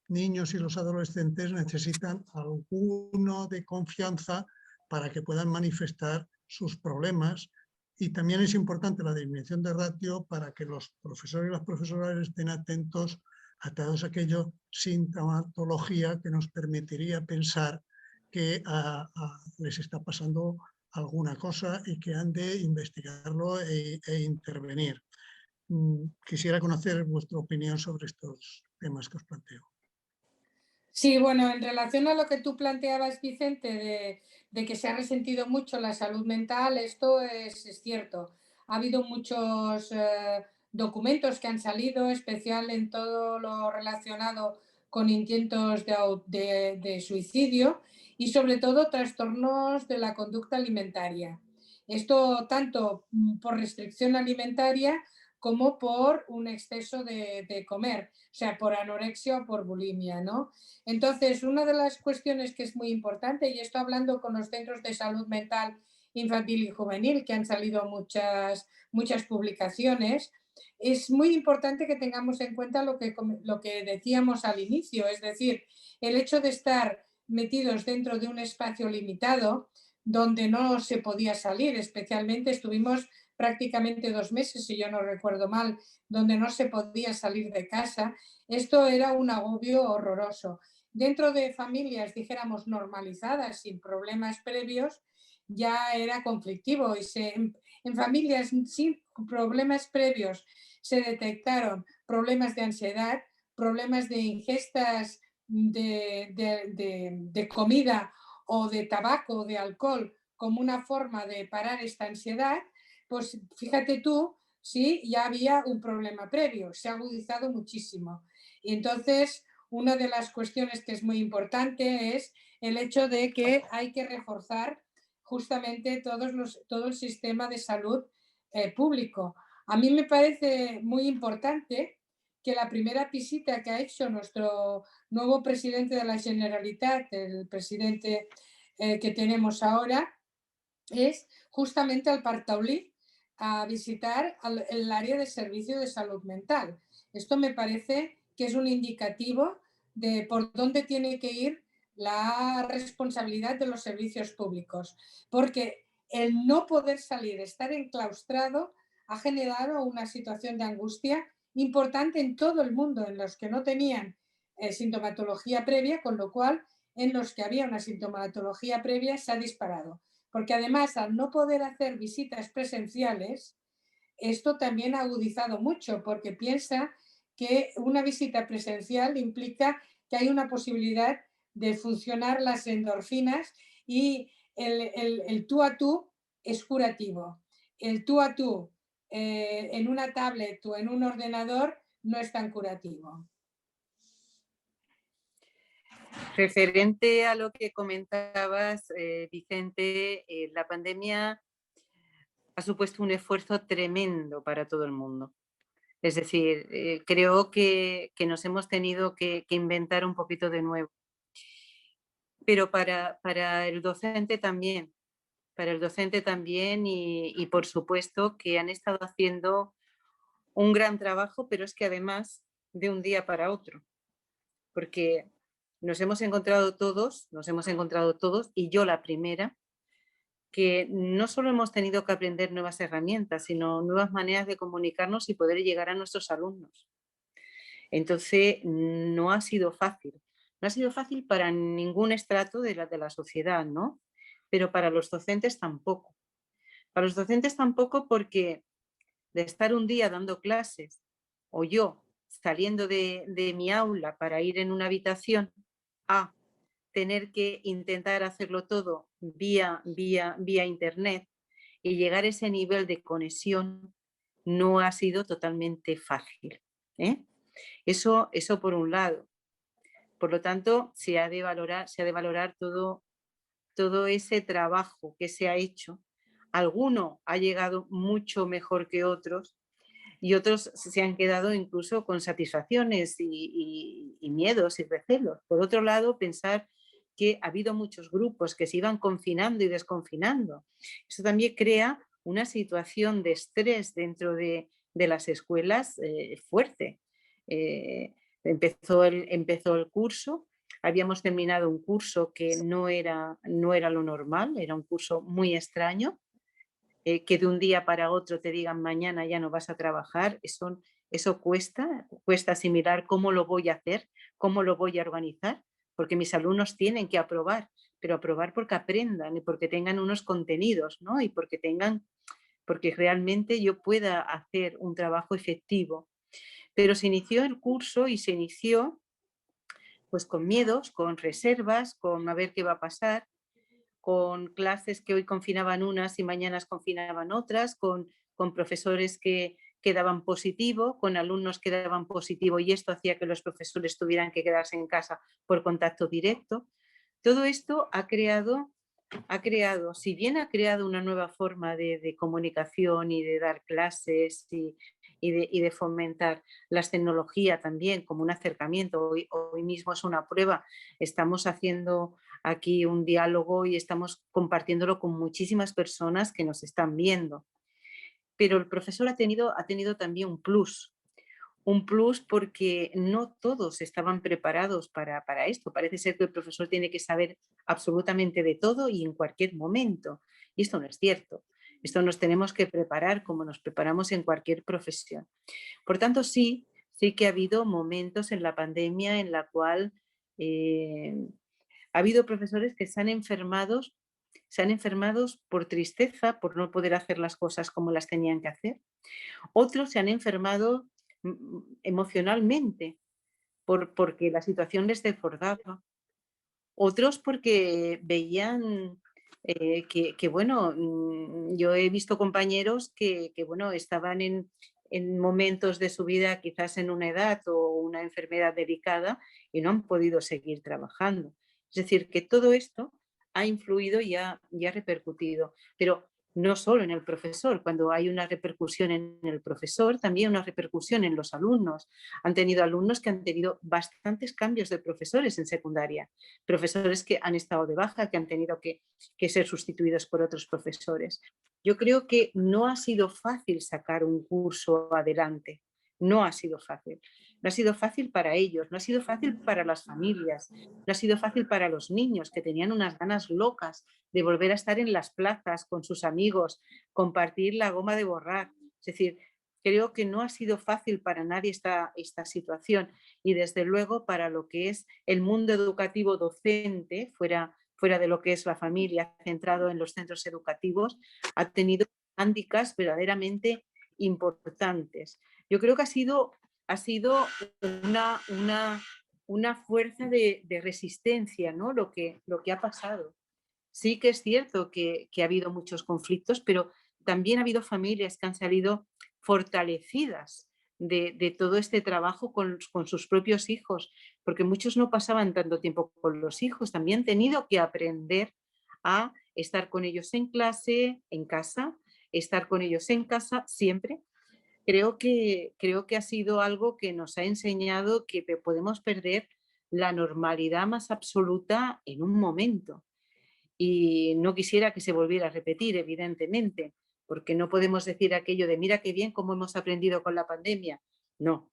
niños y los adolescentes necesitan alguno de confianza para que puedan manifestar sus problemas. Y también es importante la disminución de ratio para que los profesores y las profesoras estén atentos a todos aquellos sintomatología que nos permitiría pensar que les está pasando alguna cosa y que han de investigarlo e intervenir. Quisiera conocer vuestra opinión sobre estos temas que os planteo. Sí, bueno, en relación a lo que tú planteabas, Vicente, de que se ha resentido mucho la salud mental, esto es cierto. Ha habido muchos documentos que han salido, especial en todo lo relacionado con intentos de suicidio y sobre todo trastornos de la conducta alimentaria. Esto tanto por restricción alimentaria como por un exceso de comer, o sea, por anorexia o por bulimia, ¿no? Entonces, una de las cuestiones que es muy importante, y esto hablando con los centros de salud mental infantil y juvenil, que han salido muchas publicaciones, es muy importante que tengamos en cuenta lo que decíamos al inicio, es decir, el hecho de estar metidos dentro de un espacio limitado donde no se podía salir, especialmente estuvimos prácticamente 2 meses, si yo no recuerdo mal, donde no se podía salir de casa. Esto era un agobio horroroso. Dentro de familias, dijéramos, normalizadas, sin problemas previos, ya era conflictivo y en familias sin problemas previos se detectaron problemas de ansiedad, problemas de ingestas de comida o de tabaco o de alcohol como una forma de parar esta ansiedad, pues fíjate tú, sí, ya había un problema previo, se ha agudizado muchísimo. Y entonces, una de las cuestiones que es muy importante es el hecho de que hay que reforzar justamente todo el sistema de salud público. A mí me parece muy importante que la primera visita que ha hecho nuestro nuevo presidente de la Generalitat, el presidente que tenemos ahora, es justamente al Parc Taulí, a visitar el área de servicio de salud mental. Esto me parece que es un indicativo de por dónde tiene que ir la responsabilidad de los servicios públicos, porque el no poder salir, estar enclaustrado, ha generado una situación de angustia importante en todo el mundo, en los que no tenían sintomatología previa, con lo cual en los que había una sintomatología previa se ha disparado. Porque además, al no poder hacer visitas presenciales, esto también ha agudizado mucho, porque piensa que una visita presencial implica que hay una posibilidad de funcionar las endorfinas y el tú a tú es curativo. El tú a tú en una tablet o en un ordenador no es tan curativo. Referente a lo que comentabas, Vicente, la pandemia ha supuesto un esfuerzo tremendo para todo el mundo. Es decir, creo que nos hemos tenido que inventar un poquito de nuevo. Pero para el docente también, y por supuesto que han estado haciendo un gran trabajo, pero es que además de un día para otro, porque nos hemos encontrado todos, y yo la primera, que no solo hemos tenido que aprender nuevas herramientas, sino nuevas maneras de comunicarnos y poder llegar a nuestros alumnos. Entonces, no ha sido fácil. No ha sido fácil para ningún estrato de la sociedad, ¿no? Pero para los docentes tampoco. Para los docentes tampoco, porque de estar un día dando clases o yo saliendo de mi aula para ir en una habitación a tener que intentar hacerlo todo vía internet y llegar a ese nivel de conexión no ha sido totalmente fácil, ¿eh? Eso por un lado. Por lo tanto, se ha de valorar todo ese trabajo que se ha hecho. Alguno ha llegado mucho mejor que otros, y otros se han quedado incluso con satisfacciones y miedos y recelos. Por otro lado, pensar que ha habido muchos grupos que se iban confinando y desconfinando. Eso también crea una situación de estrés dentro de las escuelas fuerte. Empezó el curso, habíamos terminado un curso que no era lo normal, era un curso muy extraño, que de un día para otro te digan mañana ya no vas a trabajar, eso cuesta asimilar cómo lo voy a hacer, cómo lo voy a organizar, porque mis alumnos tienen que aprobar, pero aprobar porque aprendan y porque tengan unos contenidos, ¿no? Y porque realmente yo pueda hacer un trabajo efectivo. Pero se inició el curso y se inició pues con miedos, con reservas, con a ver qué va a pasar, con clases que hoy confinaban unas y mañana confinaban otras, con profesores que daban positivo, con alumnos que daban positivo y esto hacía que los profesores tuvieran que quedarse en casa por contacto directo. Todo esto ha creado, si bien ha creado una nueva forma de comunicación y de dar clases y de fomentar las tecnologías también como un acercamiento. Hoy mismo es una prueba, estamos haciendo aquí un diálogo y estamos compartiéndolo con muchísimas personas que nos están viendo. Pero el profesor ha tenido también un plus porque no todos estaban preparados para esto. Parece ser que el profesor tiene que saber absolutamente de todo y en cualquier momento. Y esto no es cierto. Esto nos tenemos que preparar como nos preparamos en cualquier profesión. Por tanto, sí que ha habido momentos en la pandemia en la cual ha habido profesores que se han enfermado por tristeza, por no poder hacer las cosas como las tenían que hacer. Otros se han enfermado emocionalmente porque la situación les desbordaba. Otros porque veían que bueno, yo he visto compañeros que bueno, estaban en momentos de su vida, quizás en una edad o una enfermedad delicada y no han podido seguir trabajando. Es decir, que todo esto ha influido y ha repercutido. Pero no solo en el profesor, cuando hay una repercusión en el profesor, también una repercusión en los alumnos. Han tenido alumnos que han tenido bastantes cambios de profesores en secundaria, profesores que han estado de baja, que han tenido que ser sustituidos por otros profesores. Yo creo que no ha sido fácil sacar un curso adelante, no ha sido fácil. No ha sido fácil para ellos, no ha sido fácil para las familias, no ha sido fácil para los niños que tenían unas ganas locas de volver a estar en las plazas con sus amigos, compartir la goma de borrar. Es decir, creo que no ha sido fácil para nadie esta situación y desde luego para lo que es el mundo educativo docente, fuera de lo que es la familia, centrado en los centros educativos, ha tenido hándicaps verdaderamente importantes. Yo creo que ha sido una fuerza de resistencia, ¿no? Lo que ha pasado. Sí que es cierto que ha habido muchos conflictos, pero también ha habido familias que han salido fortalecidas de todo este trabajo con sus propios hijos, porque muchos no pasaban tanto tiempo con los hijos, también han tenido que aprender a estar con ellos en clase, en casa, estar con ellos en casa siempre. Creo que ha sido algo que nos ha enseñado que podemos perder la normalidad más absoluta en un momento. Y no quisiera que se volviera a repetir, evidentemente, porque no podemos decir aquello de mira qué bien cómo hemos aprendido con la pandemia. No,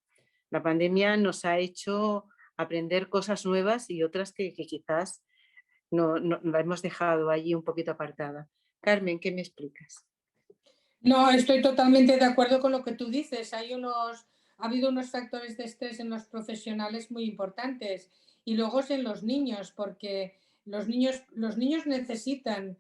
la pandemia nos ha hecho aprender cosas nuevas y otras que quizás no la hemos dejado allí un poquito apartada. Carmen, ¿qué me explicas? No, estoy totalmente de acuerdo con lo que tú dices. Ha habido unos factores de estrés en los profesionales muy importantes y luego es en los niños, porque los niños necesitan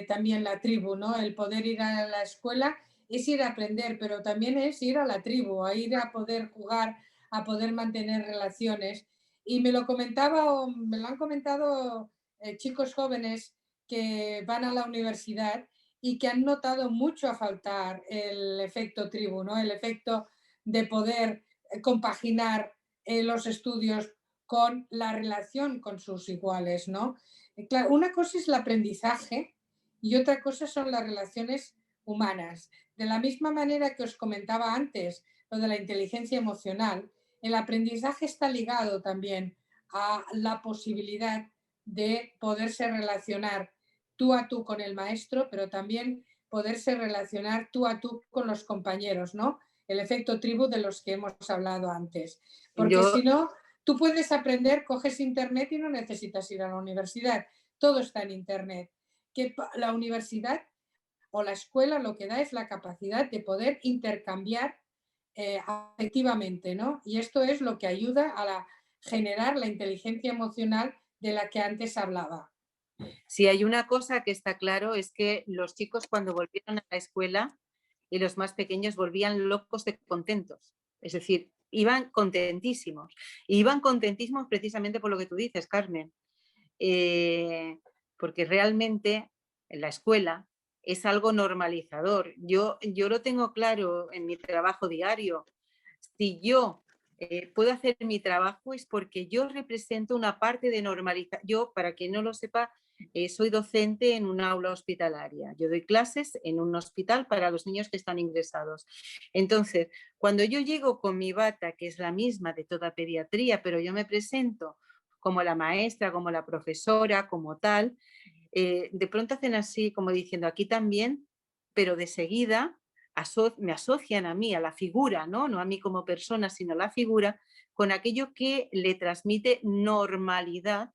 también la tribu, ¿no? El poder ir a la escuela es ir a aprender, pero también es ir a la tribu, a ir a poder jugar, a poder mantener relaciones. Y me lo han comentado chicos jóvenes que van a la universidad y que han notado mucho a faltar el efecto tribu, ¿no? El efecto de poder compaginar los estudios con la relación con sus iguales, ¿no? Claro, una cosa es el aprendizaje y otra cosa son las relaciones humanas. De la misma manera que os comentaba antes, lo de la inteligencia emocional, el aprendizaje está ligado también a la posibilidad de poderse relacionar tú a tú con el maestro, pero también poderse relacionar tú a tú con los compañeros, ¿no? El efecto tribu de los que hemos hablado antes. Porque si no, tú puedes aprender, coges internet y no necesitas ir a la universidad. Todo está en internet. Que la universidad o la escuela lo que da es la capacidad de poder intercambiar afectivamente, ¿no? Y esto es lo que ayuda a generar la inteligencia emocional de la que antes hablaba. Si hay una cosa que está claro es que los chicos cuando volvieron a la escuela y los más pequeños volvían locos de contentos. Es decir, iban contentísimos. Y iban contentísimos precisamente por lo que tú dices, Carmen. Porque realmente en la escuela es algo normalizador. Yo lo tengo claro en mi trabajo diario. Si yo puedo hacer mi trabajo es porque yo represento una parte de normalización. Yo, para quien no lo sepa, soy docente en una aula hospitalaria. Yo doy clases en un hospital para los niños que están ingresados. Entonces, cuando yo llego con mi bata, que es la misma de toda pediatría, pero yo me presento como la maestra, como la profesora, como tal, de pronto hacen así como diciendo aquí también, pero de seguida me asocian a mí, a la figura, ¿no? No a mí como persona, sino a la figura, con aquello que le transmite normalidad,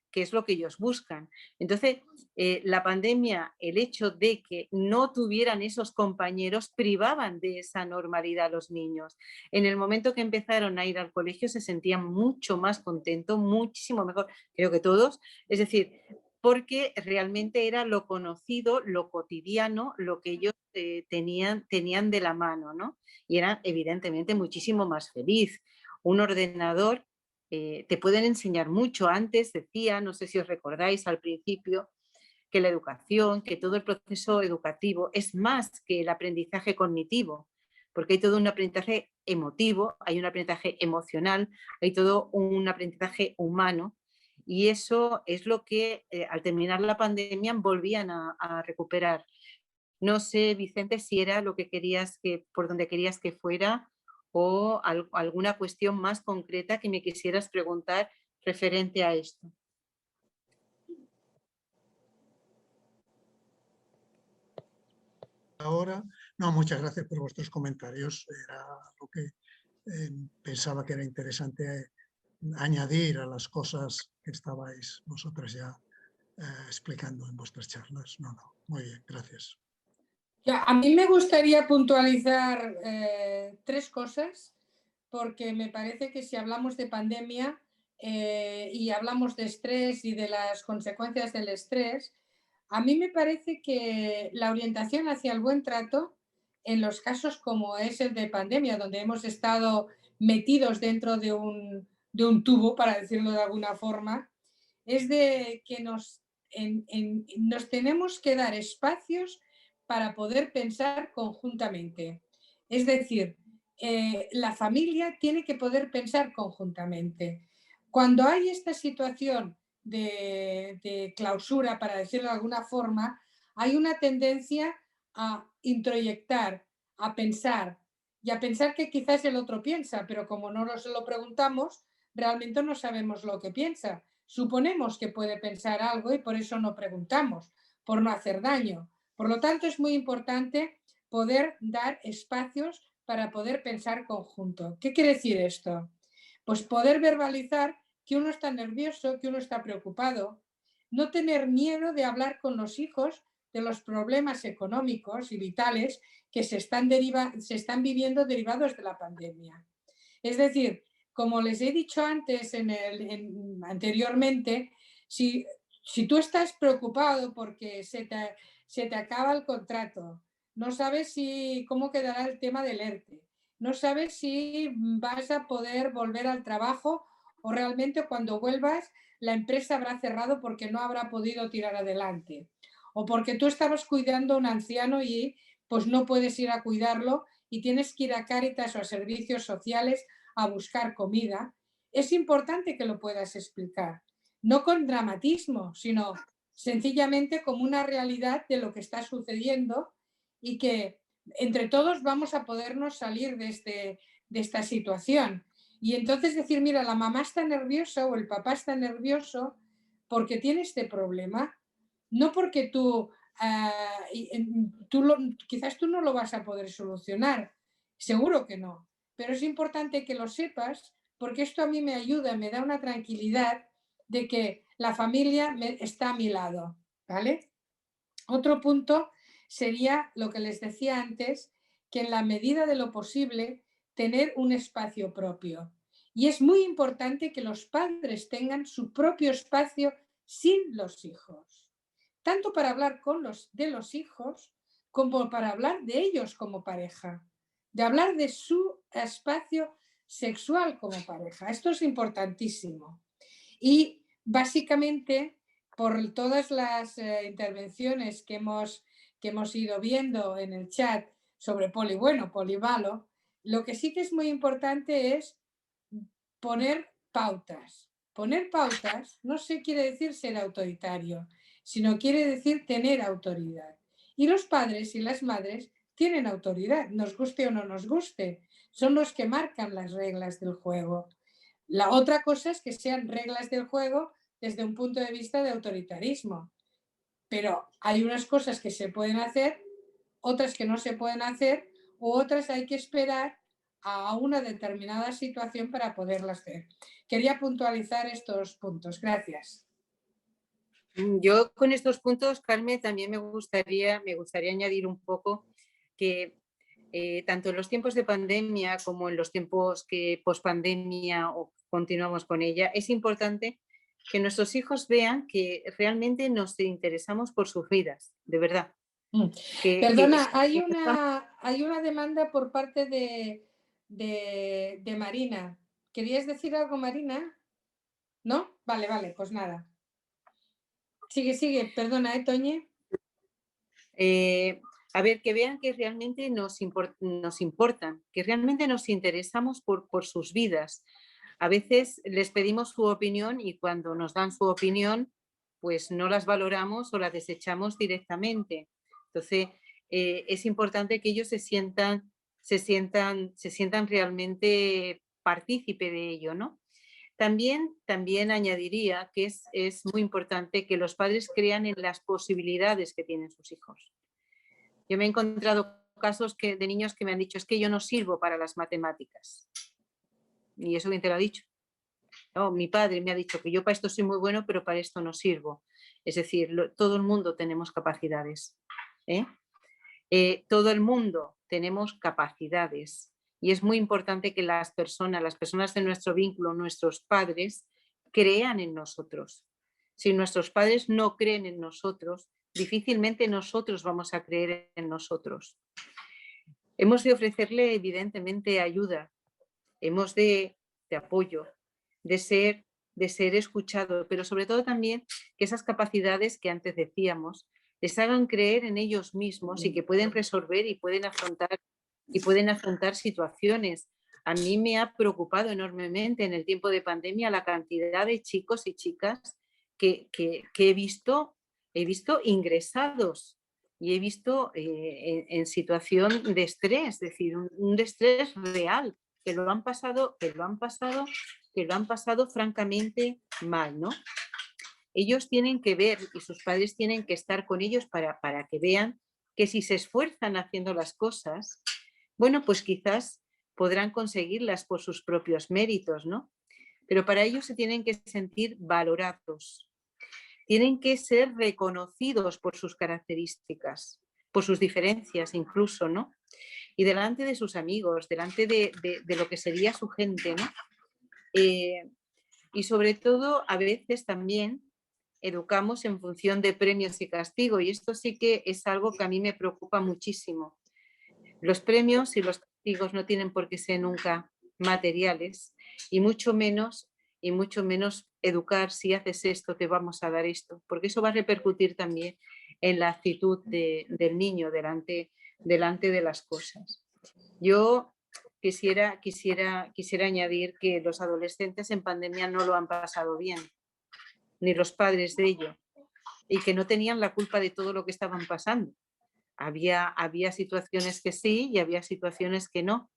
que es lo que ellos buscan. Entonces, la pandemia, el hecho de que no tuvieran esos compañeros, privaban de esa normalidad a los niños. En el momento que empezaron a ir al colegio se sentían mucho más contentos, muchísimo mejor, creo que todos. Es decir, porque realmente era lo conocido, lo cotidiano, lo que ellos tenían de la mano, ¿no? Y eran evidentemente muchísimo más feliz. Un ordenador te pueden enseñar mucho. Antes decía, no sé si os recordáis al principio, que la educación, que todo el proceso educativo es más que el aprendizaje cognitivo, porque hay todo un aprendizaje emotivo, hay un aprendizaje emocional, hay todo un aprendizaje humano. Y eso es lo que al terminar la pandemia volvían a recuperar. No sé, Vicente, si era lo que querías por donde querías que fuera o alguna cuestión más concreta que me quisieras preguntar referente a esto. Ahora, no, muchas gracias por vuestros comentarios. Era lo que pensaba que era interesante añadir a las cosas que estabais vosotras ya explicando en vuestras charlas. No, muy bien, gracias. A mí me gustaría puntualizar 3 cosas, porque me parece que si hablamos de pandemia y hablamos de estrés y de las consecuencias del estrés, a mí me parece que la orientación hacia el buen trato, en los casos como es el de pandemia, donde hemos estado metidos dentro de un tubo, para decirlo de alguna forma, es de que nos tenemos que dar espacios para poder pensar conjuntamente. Es decir, la familia tiene que poder pensar conjuntamente. Cuando hay esta situación de clausura, para decirlo de alguna forma, hay una tendencia a introyectar, a pensar y a pensar que quizás el otro piensa, pero como no nos lo preguntamos, realmente no sabemos lo que piensa. Suponemos que puede pensar algo y por eso no preguntamos, por no hacer daño. Por lo tanto, es muy importante poder dar espacios para poder pensar conjunto. ¿Qué quiere decir esto? Pues poder verbalizar que uno está nervioso, que uno está preocupado, no tener miedo de hablar con los hijos de los problemas económicos y vitales que se están viviendo derivados de la pandemia. Es decir, como les he dicho antes anteriormente, si tú estás preocupado porque se te acaba el contrato, no sabes cómo quedará el tema del ERTE, no sabes si vas a poder volver al trabajo o realmente cuando vuelvas la empresa habrá cerrado porque no habrá podido tirar adelante, o porque tú estabas cuidando a un anciano y pues no puedes ir a cuidarlo y tienes que ir a Cáritas o a servicios sociales a buscar comida. Es importante que lo puedas explicar, no con dramatismo, sino sencillamente como una realidad de lo que está sucediendo y que entre todos vamos a podernos salir de esta situación. Y entonces decir, mira, la mamá está nerviosa o el papá está nervioso porque tiene este problema, no porque quizás tú no lo vas a poder solucionar, seguro que no, pero es importante que lo sepas porque esto a mí me ayuda, me da una tranquilidad de que la familia está a mi lado, ¿vale? Otro punto sería lo que les decía antes, que en la medida de lo posible tener un espacio propio. Y es muy importante que los padres tengan su propio espacio sin los hijos, tanto para hablar de los hijos como para hablar de ellos como pareja, de hablar de su espacio sexual como pareja. Esto es importantísimo. Y básicamente, por todas las intervenciones que hemos ido viendo en el chat sobre polibalo, lo que sí que es muy importante es poner pautas. Poner pautas no quiere decir ser autoritario, sino quiere decir tener autoridad. Y los padres y las madres tienen autoridad, nos guste o no nos guste. Son los que marcan las reglas del juego. La otra cosa es que sean reglas del juego desde un punto de vista de autoritarismo. Pero hay unas cosas que se pueden hacer, otras que no se pueden hacer, u otras hay que esperar a una determinada situación para poderlas hacer. Quería puntualizar estos puntos. Gracias. Yo con estos puntos, Carmen, también me gustaría añadir un poco que tanto en los tiempos de pandemia como en los tiempos que pospandemia o continuamos con ella, es importante que nuestros hijos vean que realmente nos interesamos por sus vidas, de verdad. Perdona, hay una demanda por parte de Marina. ¿Querías decir algo, Marina? ¿No? Vale, pues nada. Sigue, perdona, Toñi. A ver, que vean que realmente nos importan, que realmente nos interesamos por sus vidas. A veces les pedimos su opinión y cuando nos dan su opinión, pues no las valoramos o las desechamos directamente. Entonces, es importante que ellos se sientan realmente partícipe de ello, ¿no? También añadiría que es muy importante que los padres crean en las posibilidades que tienen sus hijos. Yo me he encontrado casos de niños que me han dicho, es que yo no sirvo para las matemáticas. ¿Y eso quién te lo ha dicho? No, mi padre me ha dicho que yo para esto soy muy bueno, pero para esto no sirvo. Es decir, todo el mundo tenemos capacidades. Todo el mundo tenemos capacidades. Y es muy importante que las personas de nuestro vínculo, nuestros padres, crean en nosotros. Si nuestros padres no creen en nosotros, difícilmente nosotros vamos a creer en nosotros. Hemos de ofrecerle evidentemente ayuda, hemos de apoyo, de ser escuchado, pero sobre todo también que esas capacidades que antes decíamos les hagan creer en ellos mismos y que pueden resolver y pueden afrontar situaciones. A mí me ha preocupado enormemente en el tiempo de pandemia la cantidad de chicos y chicas que he visto ingresados y he visto en situación de estrés, es decir, un estrés real, que lo han pasado francamente mal, ¿no? Ellos tienen que ver y sus padres tienen que estar con ellos para que vean que si se esfuerzan haciendo las cosas, bueno, pues quizás podrán conseguirlas por sus propios méritos, ¿no? Pero para ello se tienen que sentir valorados, tienen que ser reconocidos por sus características, por sus diferencias incluso, ¿no? Y delante de sus amigos, delante de lo que sería su gente, ¿no? Y sobre todo, a veces también educamos en función de premios y castigo, y esto sí que es algo que a mí me preocupa muchísimo. Los premios y los castigos no tienen por qué ser nunca materiales, y mucho menos educar, si haces esto, te vamos a dar esto, porque eso va a repercutir también en la actitud del niño delante de las cosas. Yo quisiera añadir que los adolescentes en pandemia no lo han pasado bien, ni los padres de ello, y que no tenían la culpa de todo lo que estaban pasando, Había situaciones que sí y había situaciones que no,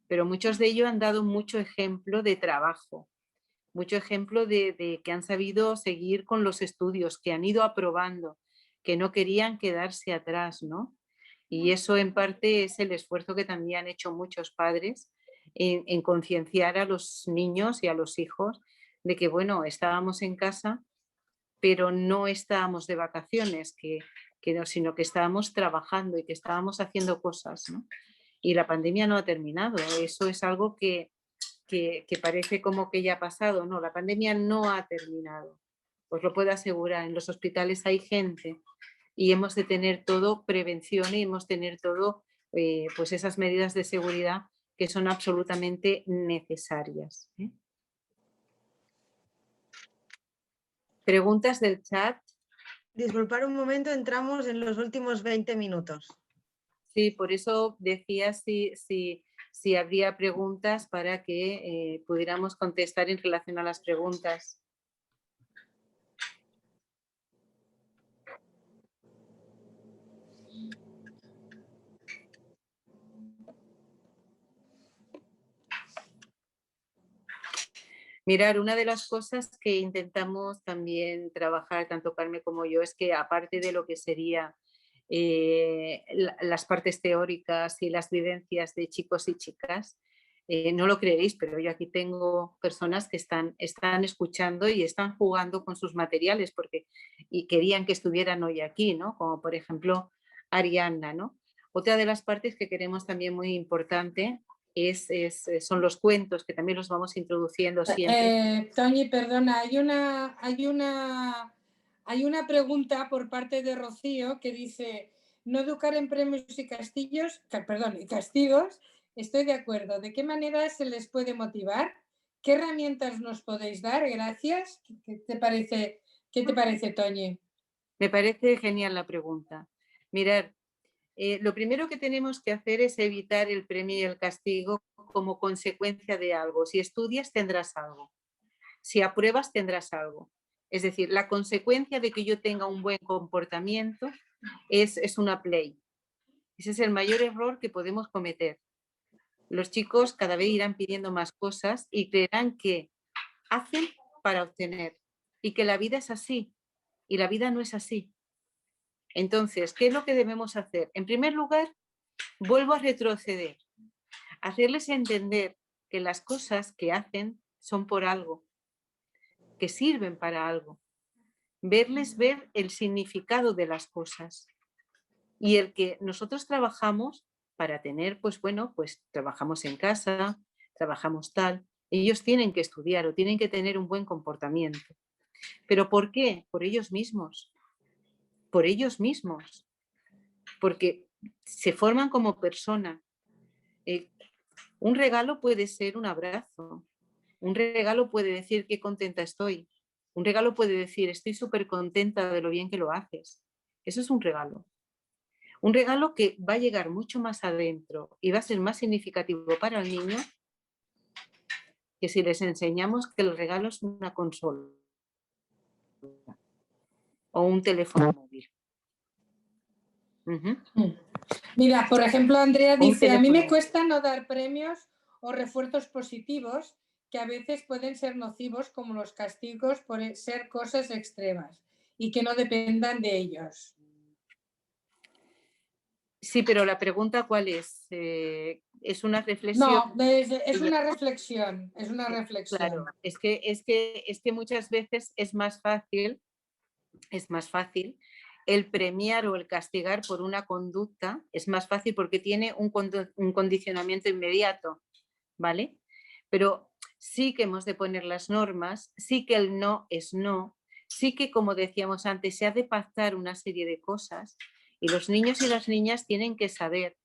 pero muchos de ellos han dado mucho ejemplo de trabajo, mucho ejemplo de que han sabido seguir con los estudios, que han ido aprobando, que no querían quedarse atrás, ¿no? Y eso en parte es el esfuerzo que también han hecho muchos padres en concienciar a los niños y a los hijos de que, bueno, estábamos en casa, pero no estábamos de vacaciones, no, sino que estábamos trabajando y que estábamos haciendo cosas, ¿no? Y la pandemia no ha terminado. Eso es algo que parece como que ya ha pasado. No, la pandemia no ha terminado. Os lo puedo asegurar. En los hospitales hay gente y hemos de tener todo prevención y hemos de tener todo, pues esas medidas de seguridad que son absolutamente necesarias. ¿Preguntas del chat? Disculpar un momento, entramos en los últimos 20 minutos. Sí, por eso decía si habría preguntas para que pudiéramos contestar en relación a las preguntas. Mirar, una de las cosas que intentamos también trabajar, tanto Carmen como yo, es que aparte de lo que sería las partes teóricas y las vivencias de chicos y chicas, no lo creeréis, pero yo aquí tengo personas que están escuchando y están jugando con sus materiales y querían que estuvieran hoy aquí, ¿no? Como por ejemplo Arianna, ¿no? Otra de las partes que queremos también muy importante son los cuentos, que también los vamos introduciendo siempre. Toñi, perdona, hay una pregunta por parte de Rocío que dice: no educar en premios y castigos, estoy de acuerdo. ¿De qué manera se les puede motivar? ¿Qué herramientas nos podéis dar? Gracias. ¿Qué te parece, Toñi? Me parece genial la pregunta. Mirad, lo primero que tenemos que hacer es evitar el premio y el castigo como consecuencia de algo. Si estudias, tendrás algo. Si apruebas, tendrás algo. Es decir, la consecuencia de que yo tenga un buen comportamiento es una play. Ese es el mayor error que podemos cometer. Los chicos cada vez irán pidiendo más cosas y creerán que hacen para obtener y que la vida es así. Y la vida no es así. Entonces, ¿qué es lo que debemos hacer? En primer lugar, vuelvo a retroceder, hacerles entender que las cosas que hacen son por algo, que sirven para algo, verles ver el significado de las cosas y el que nosotros trabajamos para tener, pues bueno, pues trabajamos en casa, trabajamos tal, ellos tienen que estudiar o tienen que tener un buen comportamiento. ¿Pero por qué? Por ellos mismos, porque se forman como persona. Un regalo puede ser un abrazo, un regalo puede decir qué contenta estoy, un regalo puede decir estoy súper contenta de lo bien que lo haces. Eso es un regalo. Un regalo que va a llegar mucho más adentro y va a ser más significativo para el niño que si les enseñamos que el regalo es una consola o un teléfono móvil. Mira, por ejemplo, Andrea dice: a mí me cuesta no dar premios o refuerzos positivos que a veces pueden ser nocivos, como los castigos por ser cosas extremas y que no dependan de ellos. Sí, pero la pregunta ¿cuál es? ¿Es una reflexión? No, es una reflexión, Claro, es que muchas veces es más fácil el premiar o el castigar por una conducta, es más fácil porque tiene un condicionamiento inmediato, ¿vale? Pero sí que hemos de poner las normas, sí que el no es no, sí que, como decíamos antes, se ha de pactar una serie de cosas y los niños y las niñas tienen que saber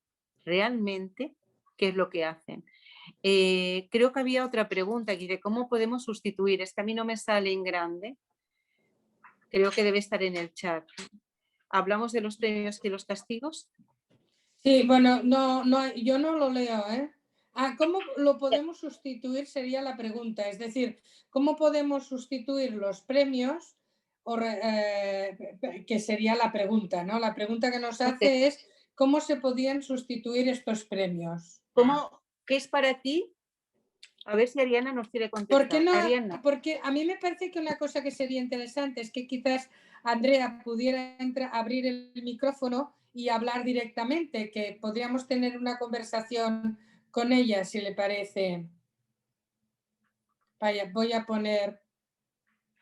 realmente qué es lo que hacen. Creo que había otra pregunta aquí de cómo podemos sustituir. Es que a mí no me sale en grande. Creo que debe estar en el chat. ¿Hablamos de los premios y los castigos? Sí, bueno, yo no lo leo, ¿eh? ¿Cómo lo podemos sustituir? Sería la pregunta. Es decir, ¿cómo podemos sustituir los premios? Que sería la pregunta, ¿no? La pregunta que nos hace es cómo se podían sustituir estos premios. ¿Qué es para ti? A ver si Ariana nos quiere contestar. ¿Por qué no? Ariana. Porque a mí me parece que una cosa que sería interesante es que quizás Andrea pudiera abrir el micrófono y hablar directamente, que podríamos tener una conversación con ella, si le parece. Vaya, voy a poner...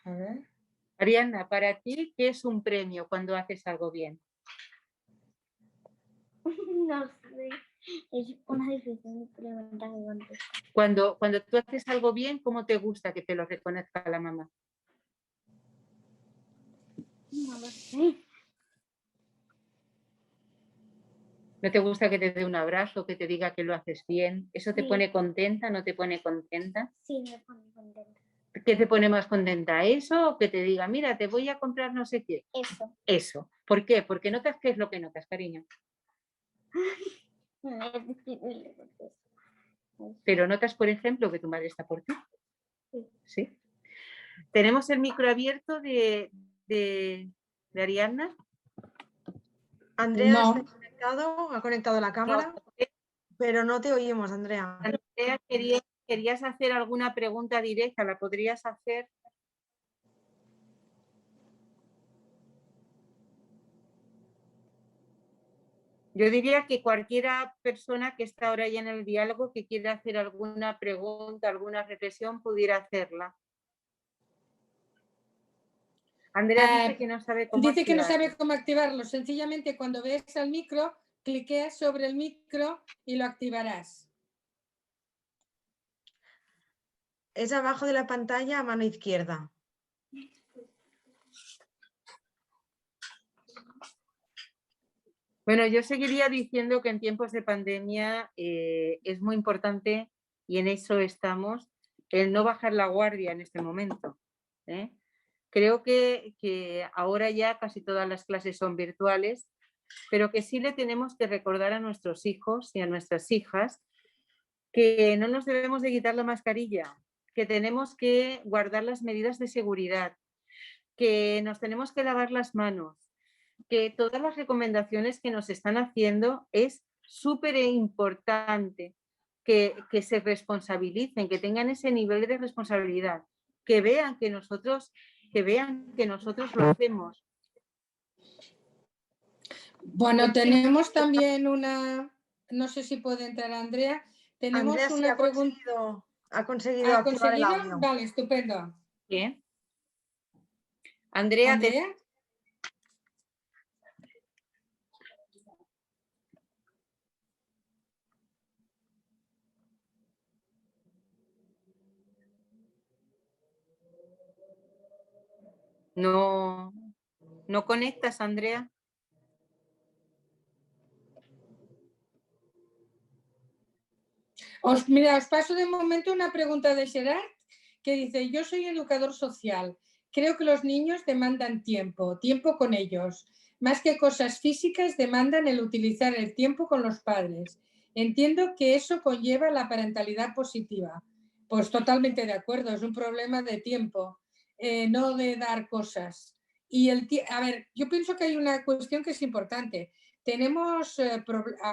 A ver. Ariana, para ti, ¿qué es un premio cuando haces algo bien? No sé, es una difícil pregunta que contestar. Cuando tú haces algo bien, ¿cómo te gusta que te lo reconozca la mamá? No lo sé. ¿No te gusta que te dé un abrazo, que te diga que lo haces bien? ¿Eso te Sí. pone contenta, no te pone contenta? Sí, me pone contenta. ¿Qué te pone más contenta? ¿Eso o que te diga, mira, te voy a comprar no sé qué? Eso. Eso. ¿Por qué? Porque notas qué es lo que notas, cariño. Es difícil de contestar. Pero notas, por ejemplo, que tu madre está por ti. Sí. ¿Sí? Tenemos el micro abierto de Ariadna. Andrea No. está conectado, ha conectado la cámara, pero no te oímos, Andrea. Andrea, ¿querías hacer alguna pregunta directa? ¿La podrías hacer? Yo diría que cualquiera persona que está ahora ya en el diálogo que quiera hacer alguna pregunta, alguna reflexión, pudiera hacerla. Andrea dice que no sabe cómo Dice que no activarlo. sabe cómo activarlo. Sencillamente cuando veas al micro, cliqueas sobre el micro y lo activarás. Es abajo de la pantalla a mano izquierda. Bueno, yo seguiría diciendo que en tiempos de pandemia es muy importante, y en eso estamos, el no bajar la guardia en este momento. Creo que ahora ya casi todas las clases son virtuales, pero que sí le tenemos que recordar a nuestros hijos y a nuestras hijas que no nos debemos de quitar la mascarilla, que tenemos que guardar las medidas de seguridad, que nos tenemos que lavar las manos, que todas las recomendaciones que nos están haciendo es súper importante que se responsabilicen, que tengan ese nivel de responsabilidad, que vean que nosotros lo hacemos. Bueno, tenemos también una, no sé si puede entrar Andrea, tenemos Andrea sí una pregunta. ha conseguido ¿Ha activar el conseguido? audio. Vale, estupendo. Bien. Andrea, ¿Andrea? ¿No conectas, Andrea? Mira, os paso de momento una pregunta de Gerard que dice, yo soy educador social, creo que los niños demandan tiempo con ellos, más que cosas físicas demandan el utilizar el tiempo con los padres. Entiendo que eso conlleva la parentalidad positiva. Pues totalmente de acuerdo, es un problema de tiempo, no de dar cosas. Y a ver, yo pienso que hay una cuestión que es importante.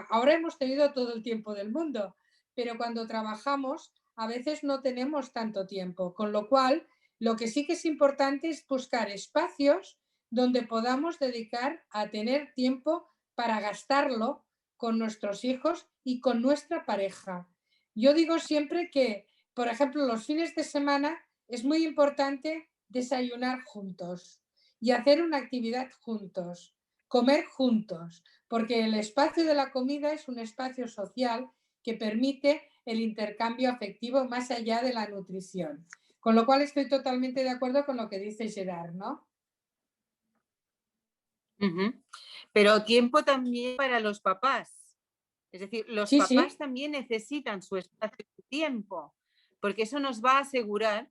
Ahora hemos tenido todo el tiempo del mundo, pero cuando trabajamos a veces no tenemos tanto tiempo, con lo cual lo que sí que es importante es buscar espacios donde podamos dedicar a tener tiempo para gastarlo con nuestros hijos y con nuestra pareja. Yo digo siempre que, por ejemplo, los fines de semana es muy importante desayunar juntos y hacer una actividad juntos, comer juntos, porque el espacio de la comida es un espacio social que permite el intercambio afectivo más allá de la nutrición. Con lo cual estoy totalmente de acuerdo con lo que dice Gerard, ¿no? Pero tiempo también para los papás. Es decir, los papás también necesitan su espacio de tiempo, porque eso nos va a asegurar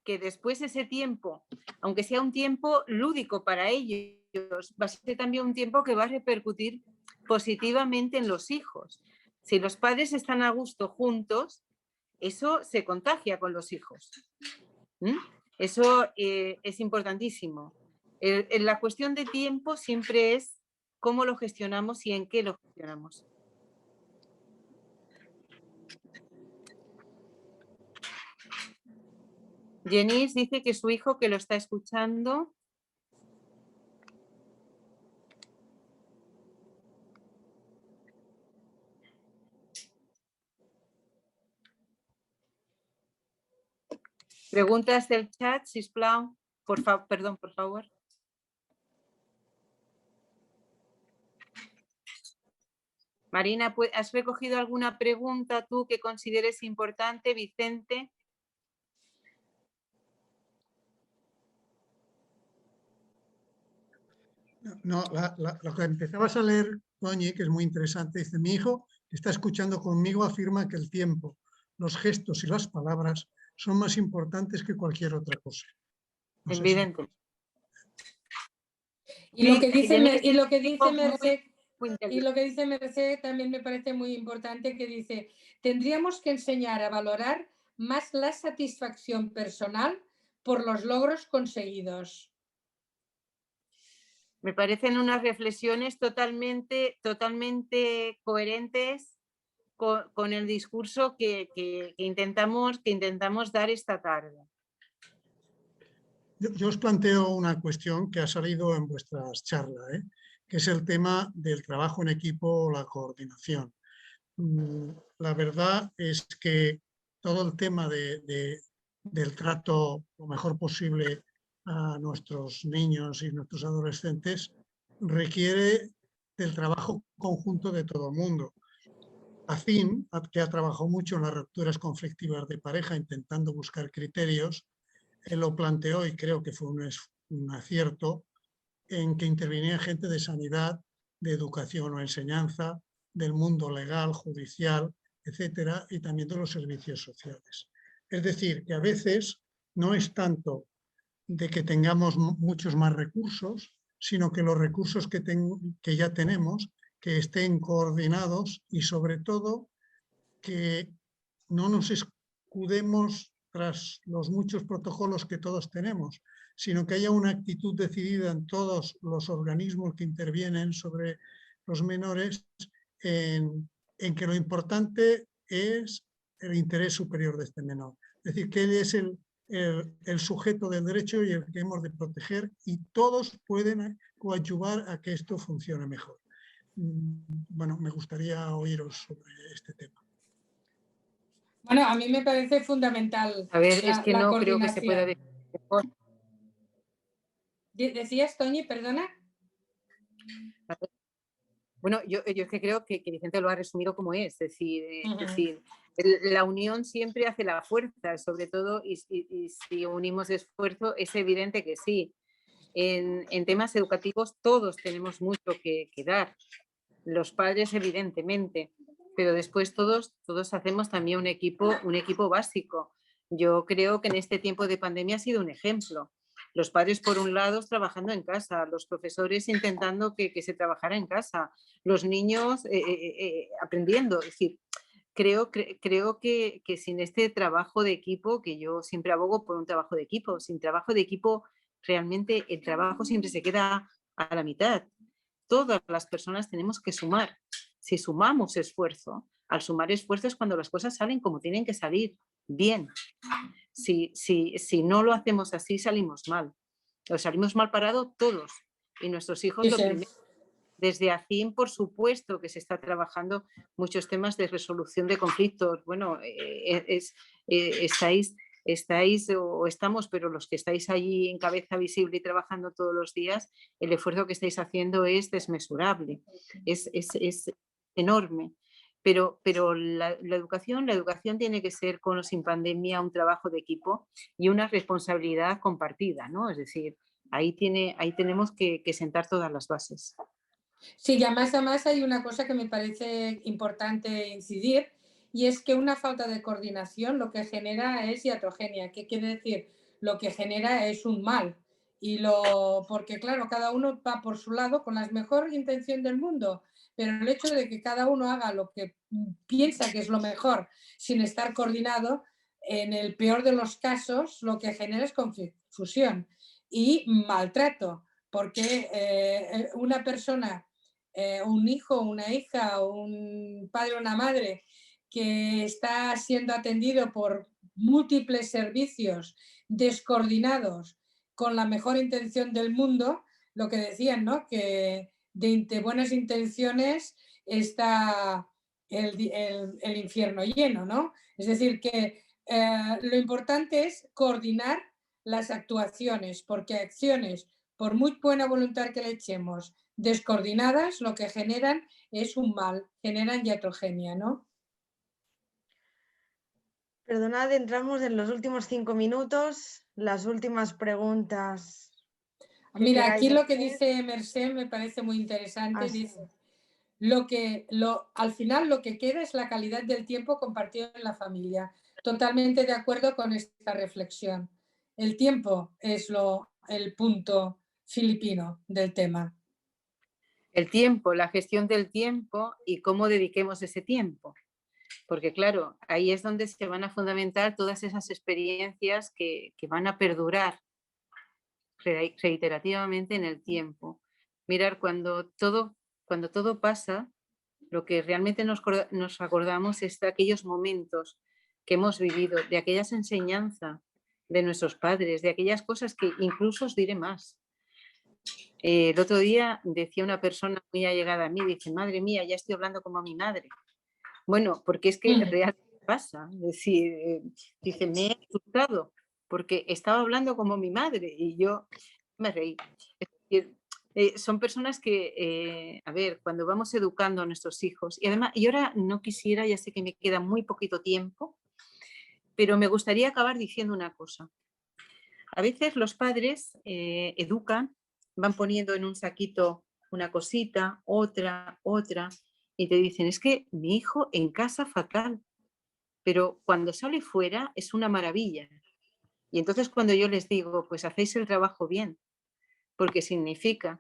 que después ese tiempo, aunque sea un tiempo lúdico para ellos, va a ser también un tiempo que va a repercutir positivamente en los hijos. Si los padres están a gusto juntos, eso se contagia con los hijos. Eso es importantísimo. La cuestión de tiempo siempre es cómo lo gestionamos y en qué lo gestionamos. Jenis dice que su hijo, que lo está escuchando. Preguntas del chat, sisplau. Perdón, por favor. Marina, ¿has recogido alguna pregunta tú que consideres importante, Vicente? No, lo que empezabas a leer, Toñi, que es muy interesante, dice: mi hijo que está escuchando conmigo afirma que el tiempo, los gestos y las palabras son más importantes que cualquier otra cosa. No sé si... Evidente. Y lo que dice Merced, Merced también me parece muy importante, que dice: tendríamos que enseñar a valorar más la satisfacción personal por los logros conseguidos. Me parecen unas reflexiones totalmente coherentes con el discurso que intentamos dar esta tarde. Yo os planteo una cuestión que ha salido en vuestras charlas, que es el tema del trabajo en equipo o la coordinación. La verdad es que todo el tema del trato lo mejor posible a nuestros niños y nuestros adolescentes requiere del trabajo conjunto de todo el mundo. Acim, que ha trabajado mucho en las rupturas conflictivas de pareja intentando buscar criterios, él lo planteó y creo que fue un acierto, en que intervenía gente de sanidad, de educación o enseñanza, del mundo legal, judicial, etcétera, y también de los servicios sociales. Es decir, que a veces no es tanto de que tengamos muchos más recursos, sino que los recursos que ya tenemos, que estén coordinados y sobre todo que no nos escudemos tras los muchos protocolos que todos tenemos, sino que haya una actitud decidida en todos los organismos que intervienen sobre los menores en que lo importante es el interés superior de este menor. Es decir, que él es el sujeto del derecho y el que hemos de proteger, y todos pueden coadyuvar a que esto funcione mejor. Bueno, me gustaría oíros sobre este tema. Bueno, a mí me parece fundamental. A ver, es que no creo que se pueda decir mejor. ¿Decías, Toñi, perdona? Bueno, yo es que creo que Vicente lo ha resumido como es decir, la unión siempre hace la fuerza, sobre todo, y si unimos esfuerzo, es evidente que sí. En temas educativos todos tenemos mucho que dar, los padres evidentemente, pero después todos hacemos también un equipo básico. Yo creo que en este tiempo de pandemia ha sido un ejemplo. Los padres, por un lado, trabajando en casa, los profesores intentando que se trabajara en casa, los niños aprendiendo. Es decir, creo que sin este trabajo de equipo, que yo siempre abogo por un trabajo de equipo, sin trabajo de equipo realmente el trabajo siempre se queda a la mitad. Todas las personas tenemos que sumar. Si sumamos esfuerzo, al sumar esfuerzo es cuando las cosas salen como tienen que salir, bien. Si no lo hacemos así, salimos mal. O salimos mal parados todos. Y nuestros hijos Sí, lo primero. Desde Acim, por supuesto, que se está trabajando muchos temas de resolución de conflictos. Bueno, estáis o estamos, pero los que estáis allí en cabeza visible y trabajando todos los días, el esfuerzo que estáis haciendo es desmesurable, es enorme. Pero la educación tiene que ser, con o sin pandemia, un trabajo de equipo y una responsabilidad compartida, ¿no? Es decir, ahí tenemos que sentar todas las bases. Sí, y además hay una cosa que me parece importante incidir, y es que una falta de coordinación lo que genera es iatrogenia. ¿Qué quiere decir? Lo que genera es un mal. Porque claro, cada uno va por su lado con la mejor intención del mundo, pero el hecho de que cada uno haga lo que piensa que es lo mejor sin estar coordinado, en el peor de los casos lo que genera es confusión y maltrato, porque una persona un hijo, una hija, o un padre o una madre que está siendo atendido por múltiples servicios descoordinados con la mejor intención del mundo, lo que decían, ¿no? Que de buenas intenciones está el infierno lleno, ¿no? Es decir, que lo importante es coordinar las actuaciones, porque acciones, por muy buena voluntad que le echemos, descoordinadas, lo que generan es un mal, generan iatrogenia, ¿no? Perdonad, entramos en los últimos 5 minutos, las últimas preguntas. Mira, aquí lo que dice Mercè me parece muy interesante. Sí. Dice, al final lo que queda es la calidad del tiempo compartido en la familia. Totalmente de acuerdo con esta reflexión. El tiempo es el punto filipino del tema. El tiempo, la gestión del tiempo y cómo dediquemos ese tiempo. Porque claro, ahí es donde se van a fundamentar todas esas experiencias que van a perdurar reiterativamente en el tiempo. Mirar, cuando todo pasa, lo que realmente nos acordamos es de aquellos momentos que hemos vivido, de aquellas enseñanzas de nuestros padres, de aquellas cosas que incluso os diré más. El otro día decía una persona muy allegada a mí, dice, madre mía, ya estoy hablando como a mi madre. Bueno, porque es que realmente pasa. Es decir, dice, me he asustado porque estaba hablando como mi madre y yo me reí. Es decir, son personas que, a ver, cuando vamos educando a nuestros hijos, y además, y ahora no quisiera, ya sé que me queda muy poquito tiempo, pero me gustaría acabar diciendo una cosa. A veces los padres educan, van poniendo en un saquito una cosita, otra, y te dicen, es que mi hijo en casa fatal, pero cuando sale fuera es una maravilla. Y entonces cuando yo les digo, pues hacéis el trabajo bien, porque significa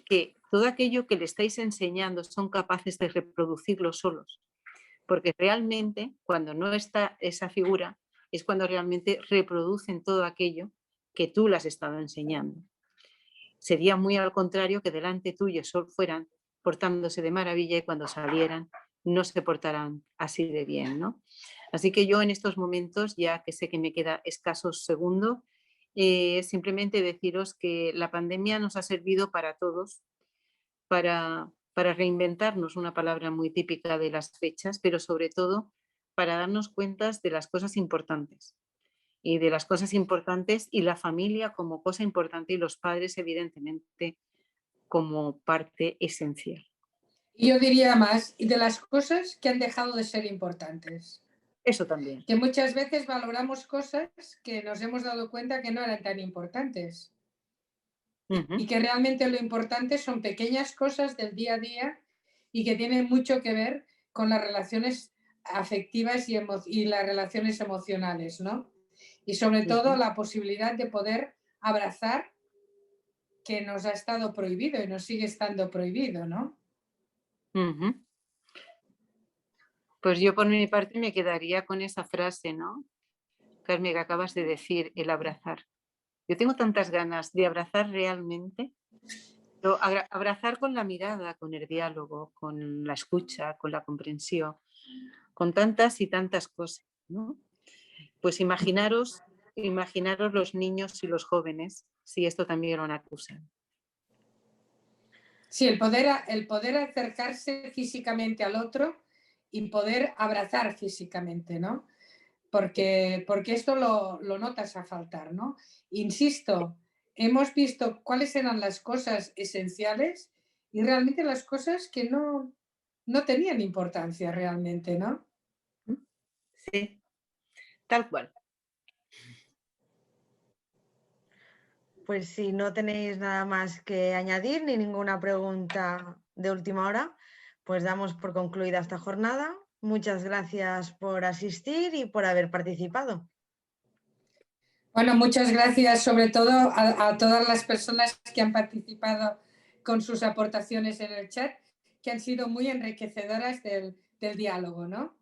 que todo aquello que le estáis enseñando son capaces de reproducirlo solos. Porque realmente cuando no está esa figura es cuando realmente reproducen todo aquello que tú les has estado enseñando. Sería muy al contrario que delante tuyo fueran portándose de maravilla y cuando salieran no se portarán así de bien, ¿no? Así que yo en estos momentos, ya que sé que me queda escasos segundos, simplemente deciros que la pandemia nos ha servido para todos, para reinventarnos, una palabra muy típica de las fechas, pero sobre todo para darnos cuenta de las cosas importantes. Y de las cosas importantes y la familia como cosa importante y los padres evidentemente como parte esencial. Y yo diría más, y de las cosas que han dejado de ser importantes. Eso también. Que muchas veces valoramos cosas que nos hemos dado cuenta que no eran tan importantes. Y que realmente lo importante son pequeñas cosas del día a día y que tienen mucho que ver con las relaciones afectivas y las relaciones emocionales, ¿no? Y sobre todo la posibilidad de poder abrazar, que nos ha estado prohibido y nos sigue estando prohibido, ¿no? Pues yo por mi parte me quedaría con esa frase, ¿no? Carmen, que acabas de decir, el abrazar. Yo tengo tantas ganas de abrazar realmente, pero abrazar con la mirada, con el diálogo, con la escucha, con la comprensión, con tantas y tantas cosas, ¿no? Pues imaginaros los niños y los jóvenes, si esto también lo acusan. Sí, el poder acercarse físicamente al otro y poder abrazar físicamente, ¿no? Porque esto lo notas a faltar, ¿no? Insisto, hemos visto cuáles eran las cosas esenciales y realmente las cosas que no tenían importancia realmente, ¿no? Sí, tal cual. Pues si no tenéis nada más que añadir ni ninguna pregunta de última hora, pues damos por concluida esta jornada. Muchas gracias por asistir y por haber participado. Bueno, muchas gracias sobre todo a todas las personas que han participado con sus aportaciones en el chat, que han sido muy enriquecedoras del diálogo, ¿no?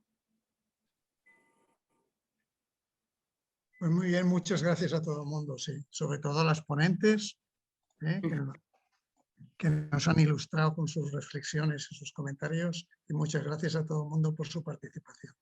Pues muy bien, muchas gracias a todo el mundo, sí, sobre todo a las ponentes, que que nos han ilustrado con sus reflexiones y sus comentarios, y muchas gracias a todo el mundo por su participación.